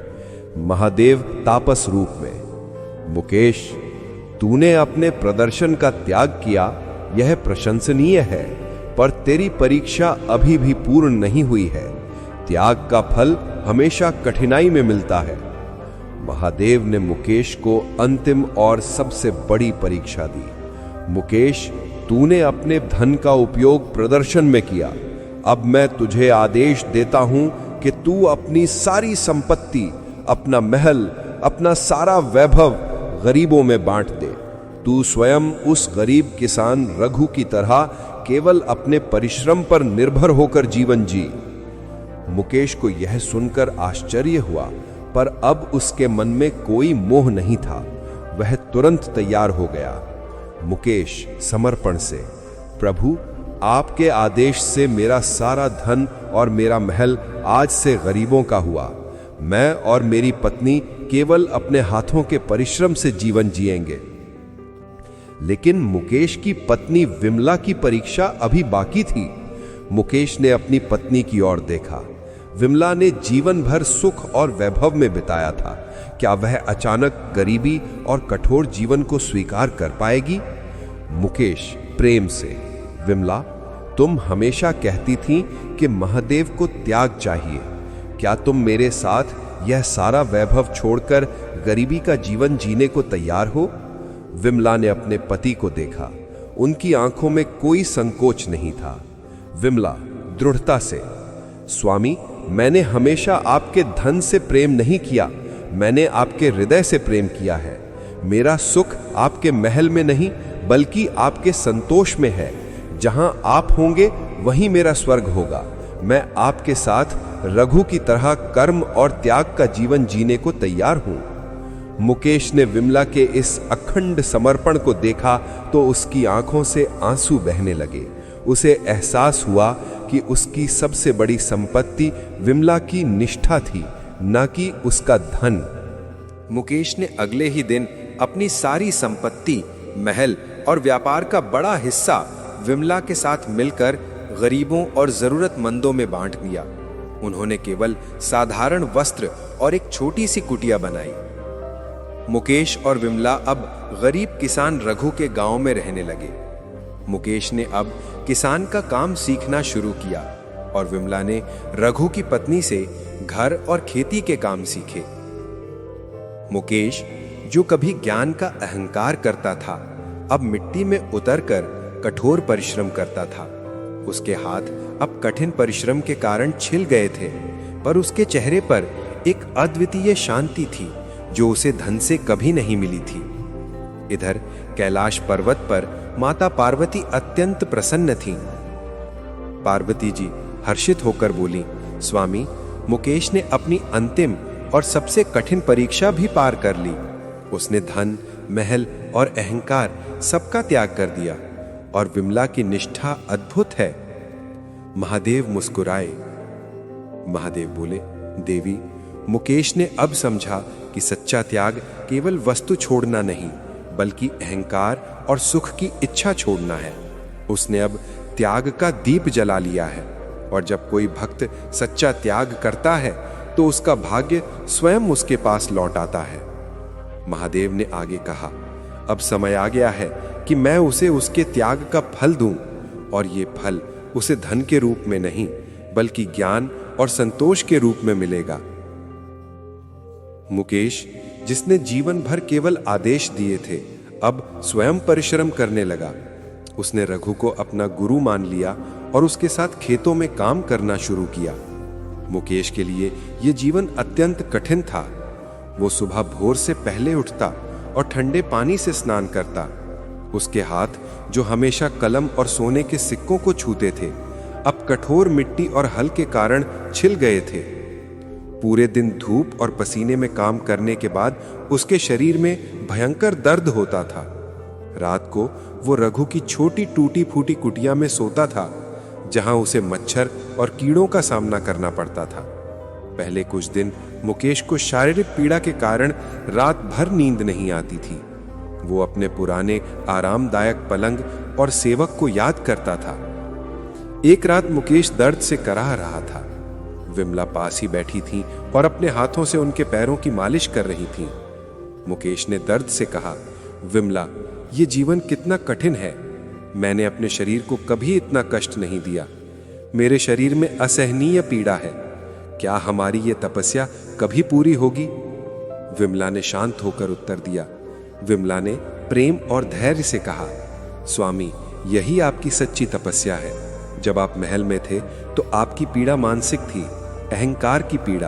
S1: महादेव तापस रूप में, मुकेश, तूने अपने प्रदर्शन का त्याग किया, यह प्रशंसनीय है, पर तेरी परीक्षा अभी भी पूर्ण नहीं हुई है। त्याग का फल हमेशा कठिनाई में मिलता है। महादेव ने मुकेश को अंतिम और सबसे बड़ी परीक्षा दी। मुकेश, तूने अपने धन का उपयोग प्रदर्शन में किया। अब मैं तुझे आदेश देता हूं कि तू अपनी सारी संपत्ति, अपना महल, अपना सारा वैभव गरीबों में बांट दे। तू स्वयं उस गरीब किसान रघु की तरह केवल अपने परिश्रम पर निर्भर होकर जीवन जी। मुकेश को यह सुनकर आश्चर्य हुआ
S3: पर अब उसके मन में कोई मोह नहीं था। वह तुरंत तैयार हो गया। मुकेश समर्पण से, प्रभु, आपके आदेश से मेरा सारा धन और मेरा महल आज से गरीबों का हुआ। मैं और मेरी पत्नी केवल अपने हाथों के परिश्रम से जीवन जिएंगे। लेकिन मुकेश की पत्नी विमला की परीक्षा अभी बाकी थी। मुकेश ने अपनी पत्नी की ओर देखा। विमला ने जीवन भर सुख और वैभव में बिताया था। क्या वह अचानक गरीबी और कठोर जीवन को स्वीकार कर पाएगी? मुकेश प्रेम से, विमला, तुम हमेशा कहती थी कि महादेव को त्याग चाहिए। क्या तुम मेरे साथ यह सारा वैभव छोड़कर गरीबी का जीवन जीने को तैयार हो? विमला ने अपने पति को देखा। उनकी आंखों में कोई संकोच नहीं था। विमला दृढ़ता से, स्वामी, मैंने हमेशा आपके धन से प्रेम नहीं किया, मैंने आपके हृदय से प्रेम किया है। मेरा सुख आपके महल में नहीं बल्कि आपके संतोष में है। जहां आप होंगे वहीं मेरा स्वर्ग होगा। मैं आपके साथ रघु की तरह कर्म और त्याग का जीवन जीने को तैयार हूं। मुकेश ने विमला के इस अखंड समर्पण को देखा तो उसकी आंखों से आंसू बहने लगे। उसे एहसास हुआ कि उसकी सबसे बड़ी संपत्ति विमला की निष्ठा थी, न कि उसका धन।
S2: मुकेश ने अगले ही दिन अपनी सारी संपत्ति, महल और व्यापार का बड़ा हिस्सा विमला के साथ मिलकर गरीबों और जरूरतमंदों में बांट दिया। उन्होंने केवल साधारण वस्त्र और एक छोटी सी कुटिया बनाई। मुकेश और विमला अब गरीब किसान रघु के गांव में रहने लगे। मुकेश ने अब किसान का काम सीखना शुरू किया और विमला ने रघु की पत्नी से घर और खेती के काम सीखे। मुकेश, जो कभी ज्ञान का अहंकार करता था, अब मिट्टी में उतरकर कठोर परिश्रम करता था। उसके हाथ अब कठिन परिश्रम के कारण छिल गए थे, पर उसके चेहरे पर एक अद्वितीय शांति थी जो उसे धन से कभी नहीं मिली थी। इधर कैलाश पर्वत पर माता पार्वती अत्यंत प्रसन्न थीं। पार्वती जी हर्षित होकर बोली, स्वामी, मुकेश ने अपनी अंतिम और सबसे कठिन परीक्षा भी पार कर ली। उसने धन, महल और अहंकार सबका त्याग कर दिया और विमला की निष्ठा अद्भुत है। महादेव मुस्कुराए। महादेव बोले, देवी, मुकेश ने अब समझा कि सच्चा त्याग केवल वस्तु छोड़ना नहीं बल्कि अहंकार और सुख की इच्छा छोड़ना है। उसने अब त्याग का दीप जला लिया है और जब कोई भक्त सच्चा त्याग करता है तो उसका भाग्य स्वयं उसके पास लौट आता है। महादेव ने आगे कहा, अब समय आ गया है कि मैं उसे उसके त्याग का फल दूं और ये फल उसे धन के रूप में नहीं बल्कि ज्ञान और संतोष के रूप में मिलेगा। मुकेश, जिसने जीवन भर केवल आदेश दिए थे, अब स्वयं परिश्रम करने लगा। उसने रघु को अपना गुरु मान लिया और उसके साथ खेतों में काम करना शुरू किया। मुकेश के लिए यह जीवन अत्यंत कठिन था। वो सुबह भोर से पहले उठता और ठंडे पानी से स्नान करता। उसके हाथ, जो हमेशा कलम और सोने के सिक्कों को छूते थे, अब कठोर मिट्टी और हल के कारण छिल गए थे। पूरे दिन धूप और पसीने में काम करने के बाद उसके शरीर में भयंकर दर्द होता था। रात को वो रघु की छोटी टूटी फूटी कुटिया में सोता था, जहां उसे मच्छर और कीड़ों का सामना करना पड़ता था। पहले कुछ दिन मुकेश को शारीरिक पीड़ा के कारण रात भर नींद नहीं आती थी। वो अपने पुराने आरामदायक पलंग और सेवक को याद करता था। एक रात मुकेश दर्द से कराह रहा था। विमला पास ही बैठी थी और अपने हाथों से उनके पैरों की मालिश कर रही थी। मुकेश ने दर्द से कहा, विमला, ये जीवन कितना कठिन है। मैंने अपने शरीर को कभी इतना कष्ट नहीं दिया। मेरे शरीर में असहनीय पीड़ा है। क्या हमारी ये तपस्या कभी पूरी होगी? विमला ने शांत होकर उत्तर दिया। विमला ने प्रेम और धैर्य से कहा, स्वामी, यही आपकी सच्ची तपस्या है। जब आप महल में थे तो आपकी पीड़ा मानसिक थी, अहंकार की पीड़ा।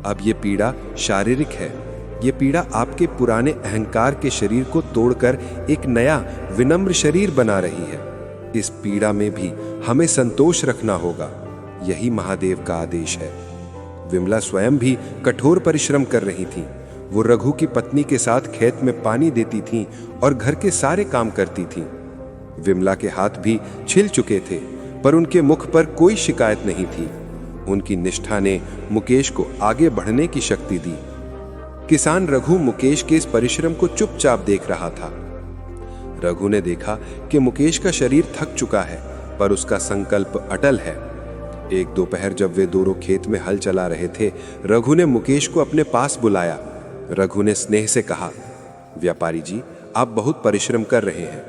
S2: अब ये पीड़ा शारीरिक है। ये पीड़ा आपके पुराने अहंकार के शरीर को तोड़कर एक नया विनम्र शरीर बना रही है। इस पीड़ा में भी हमें संतोष रखना होगा। यही महादेव का आदेश है।
S4: विमला स्वयं भी कठोर परिश्रम कर रही थीं। वो रघु की पत्नी के साथ खेत में पानी देती थीं और घर के सारे काम करती थीं। विमला के हाथ भी छिल चुके थे, पर उनके मुख पर कोई शिकायत नहीं थी। उनकी निष्ठा ने मुकेश को आगे बढ़ने की शक्ति दी। किसान रघु मुकेश के इस परिश्रम को चुपचाप देख रहा था। रघु ने देखा कि मुकेश का शरीर थक चुका है, पर उसका संकल्प अटल है। एक दोपहर जब वे दोनों खेत में हल चला रहे थे, रघु ने मुकेश को अपने पास बुलाया। रघु ने स्नेह से कहा, व्यापारी जी, आप बहुत परिश्रम कर रहे हैं,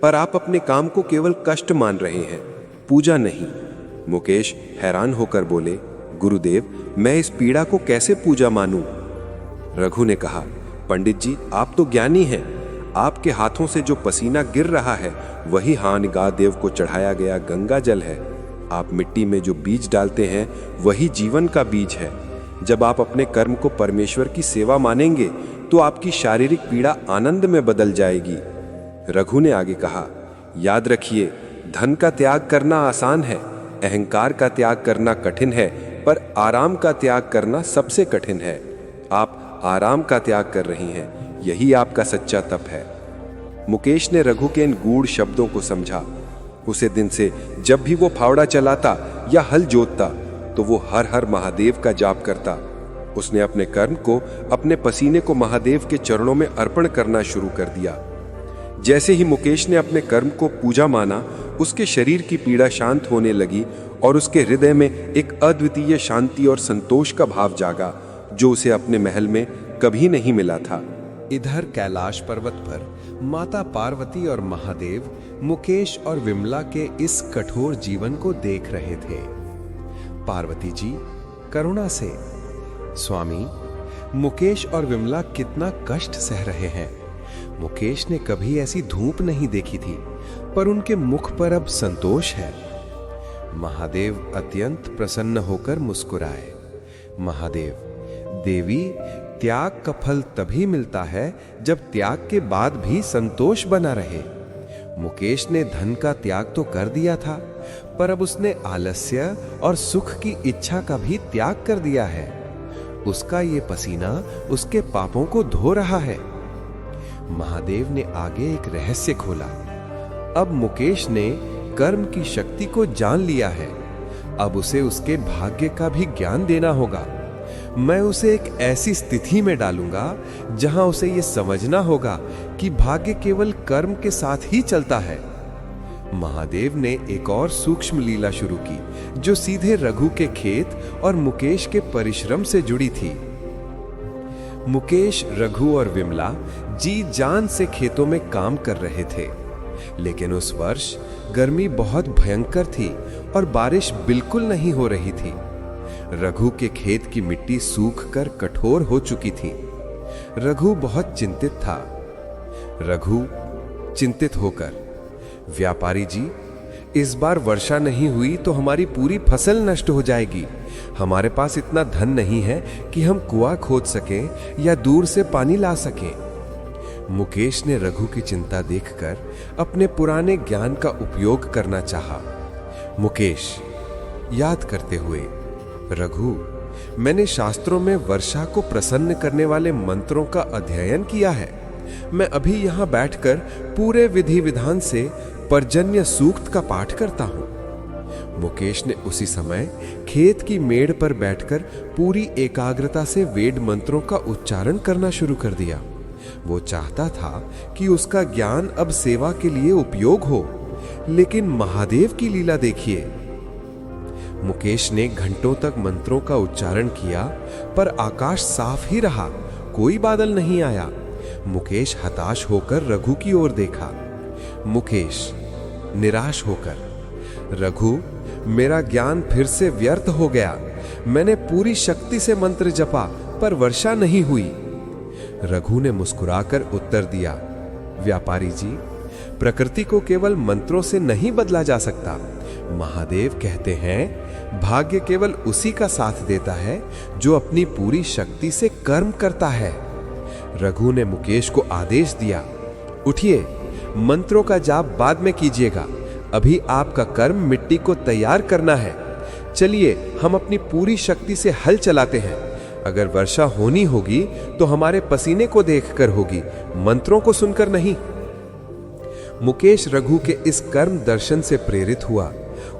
S4: पर आप अपने काम को केवल कष्ट मान रहे हैं, पूजा नहीं। मुकेश हैरान होकर बोले, गुरुदेव, मैं इस पीड़ा को कैसे पूजा मानूं? रघु ने कहा, पंडित जी, आप तो ज्ञानी हैं। आपके हाथों से जो पसीना गिर रहा है वही हानिगा देव को चढ़ाया गया गंगा जल है। आप मिट्टी में जो बीज डालते हैं वही जीवन का बीज है। जब आप अपने कर्म को परमेश्वर की सेवा मानेंगे तो आपकी शारीरिक पीड़ा आनंद में बदल जाएगी। रघु ने आगे कहा, याद रखिए, धन का त्याग करना आसान है, अहंकार का त्याग करना कठिन है, पर आराम का त्याग करना सबसे कठिन है। आप आराम का त्याग कर रही हैं, यही आपका सच्चा तप है। मुकेश ने रघु के इन गूढ़ शब्दों को समझा। उसे दिन से जब भी वो फावड़ा चलाता या हल जोतता तो वो हर हर महादेव का जाप करता। उसने अपने कर्म को, अपने पसीने को महादेव के चरणों में अर्पण करना शुरू कर दिया। जैसे ही मुकेश ने अपने कर्म को पूजा माना, उसके शरीर की पीड़ा शांत होने लगी और उसके हृदय में एक अद्वितीय शांति और संतोष का भाव जागा, जो उसे अपने महल में कभी नहीं मिला था।
S2: इधर कैलाश पर्वत पर माता पार्वती और महादेव मुकेश और विमला के इस कठोर जीवन को देख रहे थे। पार्वती जी करुणा से, स्वामी, मुकेश और विमला कितना कष्ट सह रहे हैं। मुकेश ने कभी ऐसी धूप नहीं देखी थी, पर उनके मुख पर अब संतोष है। महादेव अत्यंत प्रसन्न होकर मुस्कुराए। महादेव, देवी, त्याग का फल तभी मिलता है जब त्याग के बाद भी संतोष बना रहे। मुकेश ने धन का त्याग तो कर दिया था, पर अब उसने आलस्य और सुख की इच्छा का भी त्याग कर दिया है। उसका ये पसीना उसके पापों को धो रहा है। महादेव ने आगे एक रहस्य खोला। अब मुकेश ने कर्म की शक्ति को जान लिया है। अब उसे उसके भाग्य का भी ज्ञान देना होगा। मैं उसे एक ऐसी स्थिति में डालूंगा जहां उसे यह समझना होगा कि भाग्य केवल कर्म के साथ ही चलता है। महादेव ने एक और सूक्ष्म लीला शुरू की, जो सीधे रघु के खेत और मुकेश के परिश्रम से जुड़ी थी। मुकेश, रघु और विमला जी जान से खेतों में काम कर रहे थे, लेकिन उस वर्ष गर्मी बहुत भयंकर थी और बारिश बिल्कुल नहीं हो रही थी। रघु के खेत की मिट्टी सूख कर कठोर हो चुकी थी। रघु बहुत चिंतित था। रघु चिंतित होकर, व्यापारी जी, इस बार वर्षा नहीं हुई तो हमारी पूरी फसल नष्ट हो जाएगी। हमारे पास इतना धन नहीं है कि हम कुआं खोद सकें या दूर से पानी ला सकें। मुकेश ने रघु की चिंता देखकर अपने पुराने ज्ञान का उपयोग करना चाहा। मुकेश याद करते हुए, रघु, मैंने शास्त्रों में वर्षा को प्रसन्न करने वाले मंत्रों का अध्ययन किया है। मैं अभी यहां बैठकर पूरे विधि विधान से पर्जन्य सूक्त का पाठ करता हूं। मुकेश ने उसी समय खेत की मेड़ पर बैठकर पूरी एकाग्रता से वेद मंत्रों का उच्चारण करना शुरू कर दिया। वो चाहता था कि उसका ज्ञान अब सेवा के लिए उपयोग हो, लेकिन महादेव की लीला देखिए। मुकेश ने घंटों तक मंत्रों का उच्चारण किया, पर आकाश साफ ही रहा, कोई बादल नहीं आया। मुकेश हताश होकर रघु की ओर देखा। मुकेश निराश होकर, रघु, मेरा ज्ञान फिर से व्यर्थ हो गया। मैंने पूरी शक्ति से मंत्र जपा, पर वर्षा नहीं हुई। रघु ने मुस्कुराकर उत्तर दिया, व्यापारी जी, प्रकृति को केवल मंत्रों से नहीं बदला जा सकता। महादेव कहते हैं, भाग्य केवल उसी का साथ देता है जो अपनी पूरी शक्ति से कर्म करता है। रघु ने मुकेश को आदेश दिया, उठिए, मंत्रों का जाप बाद में कीजिएगा। अभी आपका कर्म मिट्टी को तैयार करना है।
S1: चलिए हम अपनी पूरी शक्ति से हल चलाते हैं। अगर वर्षा होनी होगी तो हमारे पसीने को देखकर होगी, मंत्रों को सुनकर नहीं। मुकेश रघु के इस कर्म दर्शन से प्रेरित हुआ।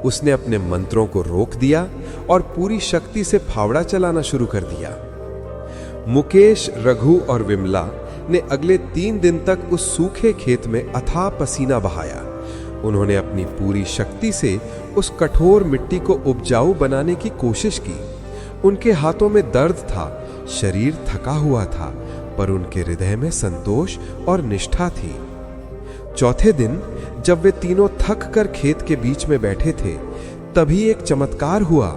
S1: उसने अपने मंत्रों को रोक दिया और पूरी शक्ति से फावड़ा चलाना शुरू कर दिया। मुकेश, रघु और विमला ने अगले 3 दिन तक उस सूखे खेत में अथाह पसीना बहाया। उन्होंने अपनी पूरी शक्ति से उस कठोर मिट्टी को उपजाऊ बनाने की कोशिश की। उनके हाथों में दर्द था, शरीर थका हुआ था, पर उनके हृदय में संतोष और निष्ठा थी। चौथे दिन जब वे तीनों थक कर खेत के बीच में बैठे थे, तभी एक चमत्कार हुआ।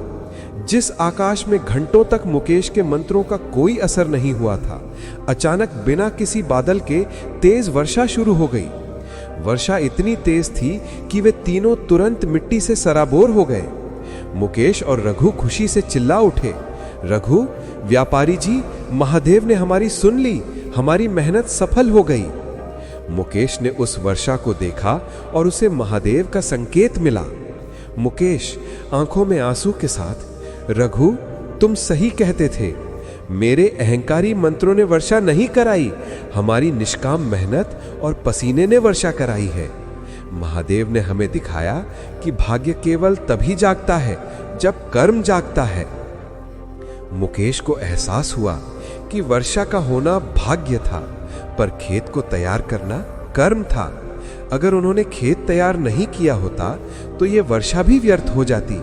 S1: जिस आकाश में घंटों तक मुकेश के मंत्रों का कोई असर नहीं हुआ था, अचानक बिना किसी बादल के तेज वर्षा शुरू हो गई। वर्षा इतनी तेज थी कि वे तीनों तुरंत मिट्टी से सराबोर हो गए। मुकेश और रघु खुशी से चिल्ला उठे, रघु, व्यापारी जी, महादेव ने हमारी सुन ली, हमारी मेहनत सफल हो गई। मुकेश ने उस वर्षा को देखा और उसे महादेव का संकेत मिला। मुकेश आंखों में आंसू के साथ, रघु, तुम सही कहते थे, मेरे अहंकारी मंत्रों ने वर्षा नहीं कराई, हमारी निष्काम मेहनत और पसीने ने वर्षा कराई है। महादेव ने हमें दिखाया कि भाग्य केवल तभी जागता है जब कर्म जागता है। मुकेश को एहसास हुआ कि वर्षा का होना भाग्य था, पर खेत को तैयार करना कर्म था। अगर उन्होंने खेत तैयार नहीं किया होता तो यह वर्षा भी व्यर्थ हो जाती।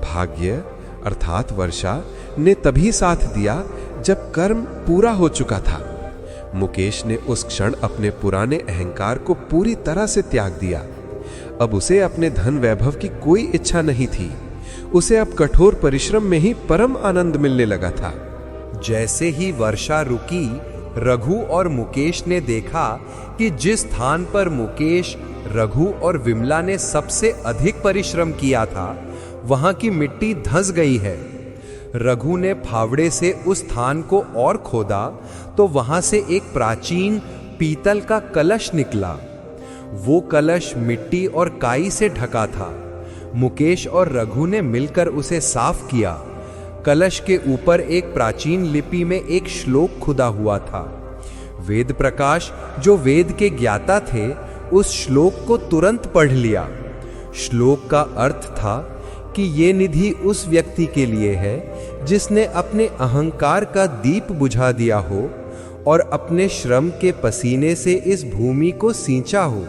S1: भाग्य अर्थात वर्षा ने तभी साथ दिया जब कर्म पूरा हो चुका था। मुकेश ने उस क्षण अपने पुराने अहंकार को पूरी तरह से त्याग दिया। अब उसे अपने धन वैभव की कोई इच्छा नहीं थी। उसे अब कठोर परिश्रम में ही परम आनंद मिलने लगा था।
S3: जैसे ही वर्षा रुकी, रघु और मुकेश ने देखा कि जिस स्थान पर मुकेश, रघु और विमला ने सबसे अधिक परिश्रम किया था, वहां की मिट्टी धंस गई है। रघु ने फावड़े से उस स्थान को और खोदा तो वहां से एक प्राचीन पीतल का कलश निकला। वो कलश मिट्टी और काई से ढका था। मुकेश और रघु ने मिलकर उसे साफ किया। कलश के ऊपर एक प्राचीन लिपि में एक श्लोक खुदा हुआ था। वेद प्रकाश, जो वेद के ज्ञाता थे, उस श्लोक को तुरंत पढ़ लिया। श्लोक का अर्थ था कि ये निधि उस व्यक्ति के लिए है जिसने अपने अहंकार का दीप बुझा दिया हो और अपने श्रम के पसीने से इस भूमि को सींचा हो।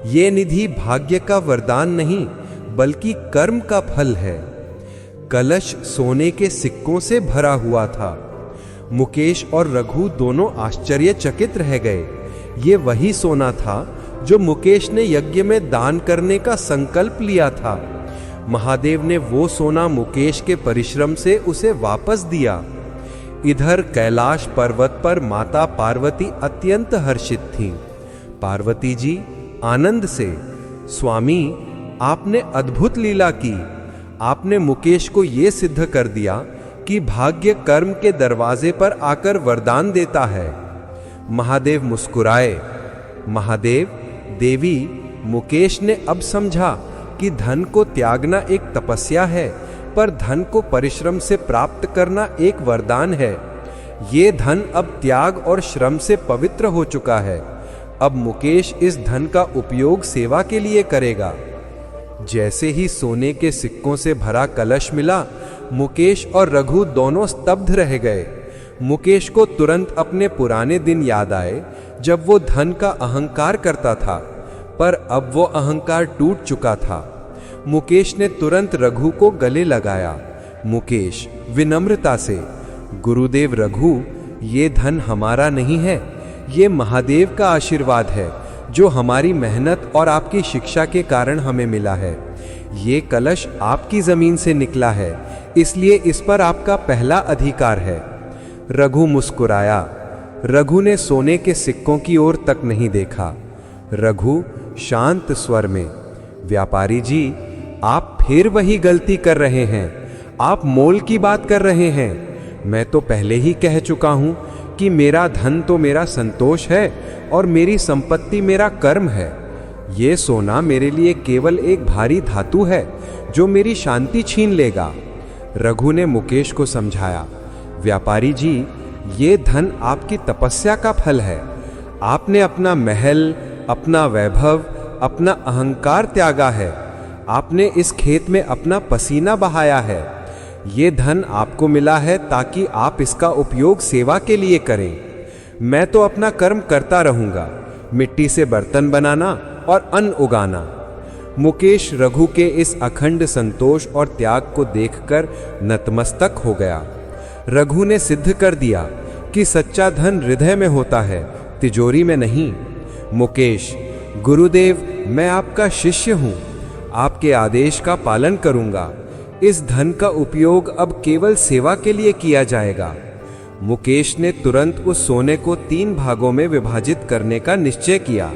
S3: ये निधि भाग्य का वरदान नहीं, बल्कि कर्म का फल है। कलश सोने के सिक्कों से भरा हुआ था। मुकेश और रघु दोनों आश्चर्यचकित रह गए। ये वही सोना था जो मुकेश ने यज्ञ में दान करने का संकल्प लिया था। महादेव ने वो सोना मुकेश के परिश्रम से उसे वापस दिया। इधर कैलाश पर्वत पर माता पार्वती अत्यंत हर्षित थीं। पार्वती जी आनंद से, स्वामी, आपने अद्भुत लीला की। आपने मुकेश को यह सिद्ध कर दिया कि भाग्य कर्म के दरवाजे पर आकर वरदान देता है। महादेव मुस्कुराए। महादेव, देवी, मुकेश ने अब समझा कि धन को त्यागना एक तपस्या है, पर धन को परिश्रम से प्राप्त करना एक वरदान है। ये धन अब त्याग और श्रम से पवित्र हो चुका है। अब मुकेश इस धन का उपयोग सेवा के लिए करेगा। जैसे ही सोने के सिक्कों से भरा कलश मिला, मुकेश और रघु दोनों स्तब्ध रह गए। मुकेश को तुरंत अपने पुराने दिन याद आए जब वो धन का अहंकार करता था, पर अब वो अहंकार टूट चुका था। मुकेश ने तुरंत रघु को गले लगाया। मुकेश विनम्रता से, गुरुदेव रघु, ये धन हमारा नहीं है, ये महादेव का आशीर्वाद है जो हमारी मेहनत और आपकी शिक्षा के कारण हमें मिला है। ये कलश आपकी जमीन से निकला है, इसलिए इस पर आपका पहला अधिकार है। रघु मुस्कुराया। रघु ने सोने के सिक्कों की ओर तक नहीं देखा। रघु शांत स्वर में, व्यापारी जी, आप फिर वही गलती कर रहे हैं। आप मोल की बात कर रहे हैं। मैं तो पहले ही कह चुका हूं कि मेरा धन तो मेरा संतोष है और मेरी संपत्ति मेरा कर्म है। ये सोना मेरे लिए केवल एक भारी धातु है जो मेरी शांति छीन लेगा। रघु ने मुकेश को समझाया, व्यापारी जी, ये धन आपकी तपस्या का फल है। आपने अपना महल, अपना वैभव, अपना अहंकार त्यागा है। आपने इस खेत में अपना पसीना बहाया है। ये धन आपको मिला है ताकि आप इसका उपयोग सेवा के लिए करें। मैं तो अपना कर्म करता रहूंगा, मिट्टी से बर्तन बनाना और अन्न उगाना। मुकेश रघु के इस अखंड संतोष और त्याग को देखकर नतमस्तक हो गया। रघु ने सिद्ध कर दिया कि सच्चा धन हृदय में होता है, तिजोरी में नहीं। मुकेश, गुरुदेव, मैं आपका शिष्य हूं, आपके आदेश का पालन करूंगा। इस धन का उपयोग अब केवल सेवा के लिए किया जाएगा। मुकेश ने तुरंत उस सोने को 3 भागों में विभाजित करने का निश्चय किया।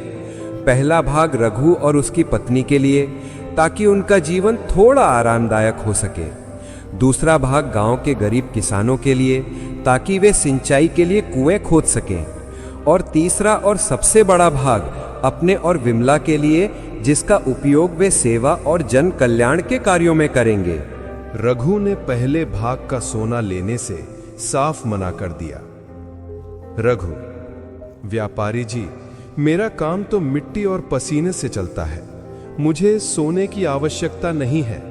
S3: पहला भाग रघु और उसकी पत्नी के लिए, ताकि उनका जीवन थोड़ा आरामदायक हो सके। दूसरा भाग गांव के गरीब किसानों के लिए, ताकि वे सिंचाई के लिए कुएं खोद सकें। और तीसरा और सबसे बड़ा भाग अपने और विमला के लिए, जिसका उपयोग वे सेवा और जन कल्याण के कार्यों में करेंगे।
S5: रघु ने पहले भाग का सोना लेने से साफ मना कर दिया। रघु, व्यापारी जी, मेरा काम तो मिट्टी और पसीने से चलता है। मुझे सोने की आवश्यकता नहीं है।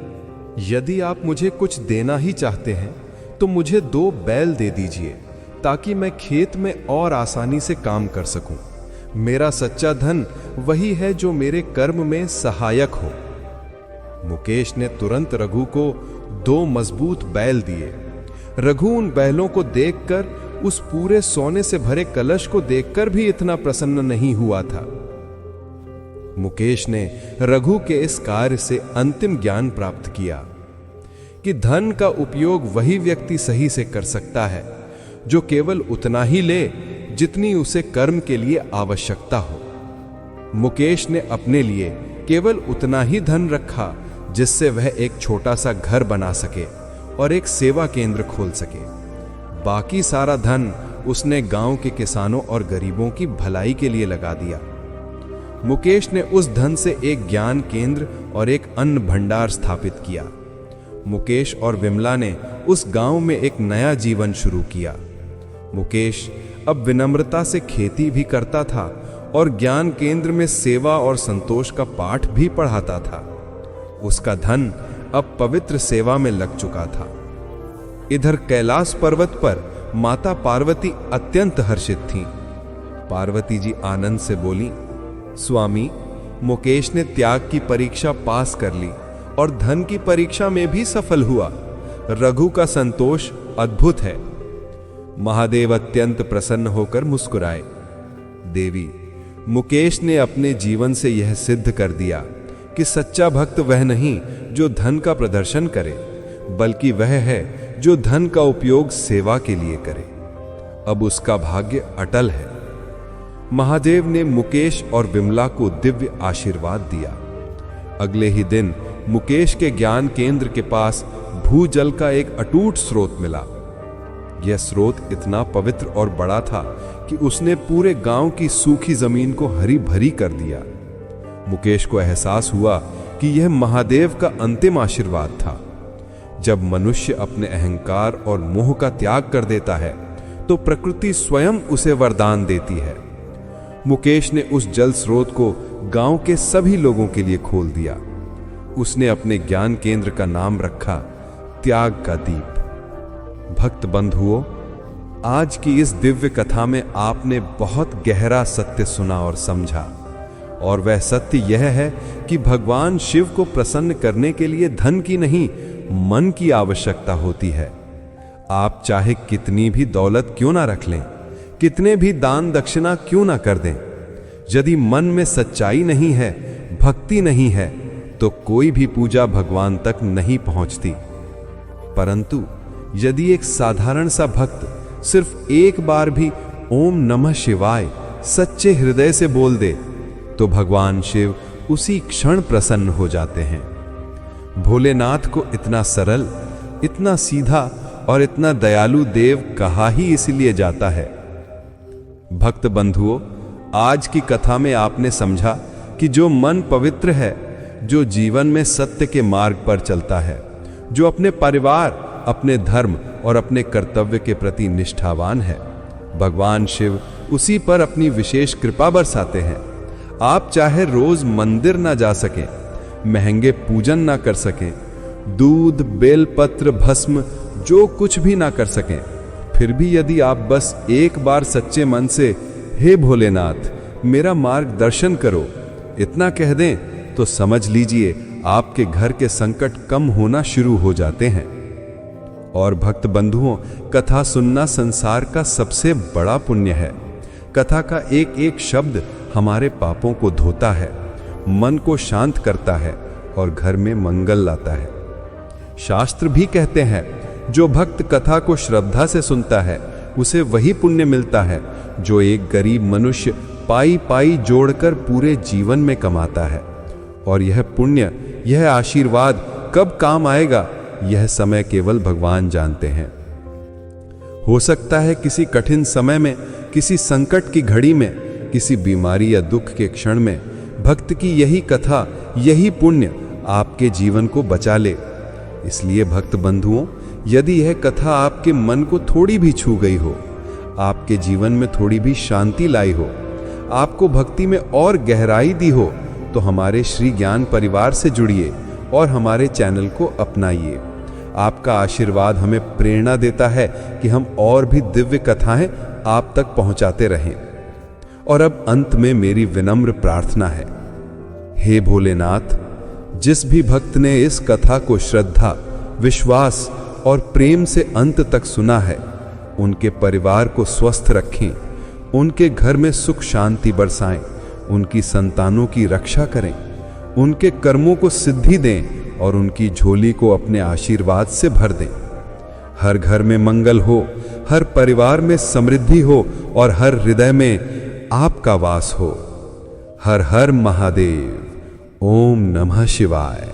S5: यदि आप मुझे कुछ देना ही चाहते हैं तो मुझे 2 बैल दे दीजिए, ताकि मैं खेत में और आसानी से काम कर सकूं। मेरा सच्चा धन वही है जो मेरे कर्म में सहायक हो। मुकेश ने तुरंत रघु को 2 मजबूत बैल दिए। रघु उन बैलों को देखकर, उस पूरे सोने से भरे कलश को देखकर भी इतना प्रसन्न नहीं हुआ था। मुकेश ने रघु के इस कार्य से अंतिम ज्ञान प्राप्त किया कि धन का उपयोग वही व्यक्ति सही से कर सकता है जो केवल उतना ही ले जितनी उसे कर्म के लिए आवश्यकता हो। मुकेश ने अपने लिए केवल उतना ही धन रखा जिससे वह एक छोटा सा घर बना सके और एक सेवा केंद्र खोल सके। बाकी सारा धन उसने गांव के किसानों और गरीबों की भलाई के लिए लगा दिया। मुकेश ने उस धन से एक ज्ञान केंद्र और एक अन्न भंडार स्थापित किया। मुकेश और विमला ने उस गांव में एक नया जीवन शुरू किया। मुकेश अब विनम्रता से खेती भी करता था और ज्ञान केंद्र में सेवा और संतोष का पाठ भी पढ़ाता था। उसका धन अब पवित्र सेवा में लग चुका था। इधर कैलाश पर्वत पर माता पार्वती अत्यंत हर्षित थीं। पार्वती जी आनंद से बोली, स्वामी, मुकेश ने त्याग की परीक्षा पास कर ली और धन की परीक्षा में भी सफल हुआ। रघु का संतोष अद्भुत है। महादेव अत्यंत प्रसन्न होकर मुस्कुराए। देवी, मुकेश ने अपने जीवन से यह सिद्ध कर दिया कि सच्चा भक्त वह नहीं जो धन का प्रदर्शन करे, बल्कि वह है जो धन का उपयोग सेवा के लिए करे। अब उसका भाग्य अटल है। महादेव ने मुकेश और विमला को दिव्य आशीर्वाद दिया। अगले ही दिन मुकेश के ज्ञान केंद्र के पास भूजल का एक अटूट स्रोत मिला। यह स्रोत इतना पवित्र और बड़ा था कि उसने पूरे गांव की सूखी जमीन को हरी भरी कर दिया। मुकेश को एहसास हुआ कि यह महादेव का अंतिम आशीर्वाद था। जब मनुष्य अपने अहंकार और मोह का त्याग कर देता है तो प्रकृति स्वयं उसे वरदान देती है। मुकेश ने उस जल स्रोत को गांव के सभी लोगों के लिए खोल दिया। उसने अपने ज्ञान केंद्र का नाम रखा त्याग का दीप। भक्त बंधुओं, आज की इस दिव्य कथा में आपने बहुत गहरा सत्य सुना और समझा, और वह सत्य यह है कि भगवान शिव को प्रसन्न करने के लिए धन की नहीं, मन की आवश्यकता होती है। आप चाहे कितनी भी दौलत क्यों ना रख लें, कितने भी दान दक्षिणा क्यों ना कर दें, यदि मन में सच्चाई नहीं है, भक्ति नहीं है, तो कोई भी पूजा भगवान तक नहीं पहुंचती। परंतु यदि एक साधारण सा भक्त सिर्फ एक बार भी ओम नमः शिवाय सच्चे हृदय से बोल दे, तो भगवान शिव उसी क्षण प्रसन्न हो जाते हैं। भोलेनाथ को इतना सरल, इतना सीधा और इतना दयालु देव कहा ही इसलिए जाता है। भक्त बंधुओं, आज की कथा में आपने समझा कि जो मन पवित्र है, जो जीवन में सत्य के मार्ग पर चलता है, जो अपने परिवार, अपने धर्म और अपने कर्तव्य के प्रति निष्ठावान है, भगवान शिव उसी पर अपनी विशेष कृपा बरसाते हैं। आप चाहे रोज मंदिर ना जा सकें, महंगे पूजन ना कर सकें, दूध, बेलपत्र, भस्म जो कुछ भी ना कर सकें, फिर भी यदि आप बस एक बार सच्चे मन से हे भोलेनाथ मेरा मार्गदर्शन करो इतना कह दें तो समझ लीजिए आपके घर के संकट कम होना शुरू हो जाते हैं। और भक्त बंधुओं, कथा सुनना संसार का सबसे बड़ा पुण्य है। कथा का एक एक शब्द हमारे पापों को धोता है, मन को शांत करता है और घर में मंगल लाता है। शास्त्र भी कहते हैं, जो भक्त कथा को श्रद्धा से सुनता है उसे वही पुण्य मिलता है जो एक गरीब मनुष्य पाई पाई जोड़कर पूरे जीवन में कमाता है। और यह पुण्य, यह आशीर्वाद कब काम आएगा, यह समय केवल भगवान जानते हैं। हो सकता है किसी कठिन समय में, किसी संकट की घड़ी में, किसी बीमारी या दुख के क्षण में भक्त की यही कथा, यही पुण्य आपके जीवन को बचा ले। इसलिए भक्त बंधुओं, यदि यह कथा आपके मन को थोड़ी भी छू गई हो, आपके जीवन में थोड़ी भी शांति लाई हो, आपको भक्ति में और गहराई दी हो, तो हमारे श्री ज्ञान परिवार से जुड़िए और हमारे चैनल को अपनाइए। आपका आशीर्वाद हमें प्रेरणा देता है कि हम और भी दिव्य कथाएं आप तक पहुंचाते रहें। और अब अंत में मेरी विनम्र प्रार्थना है, हे भोलेनाथ, जिस भी भक्त ने इस कथा को श्रद्धा, विश्वास और प्रेम से अंत तक सुना है, उनके परिवार को स्वस्थ रखें, उनके घर में सुख शांति बरसाएं, उनकी संतानों की रक्षा करें, उनके कर्मों को सिद्धि दें और उनकी झोली को अपने आशीर्वाद से भर दें। हर घर में मंगल हो, हर परिवार में समृद्धि हो और हर हृदय में आपका वास हो। हर हर महादेव। ओम नमः शिवाय।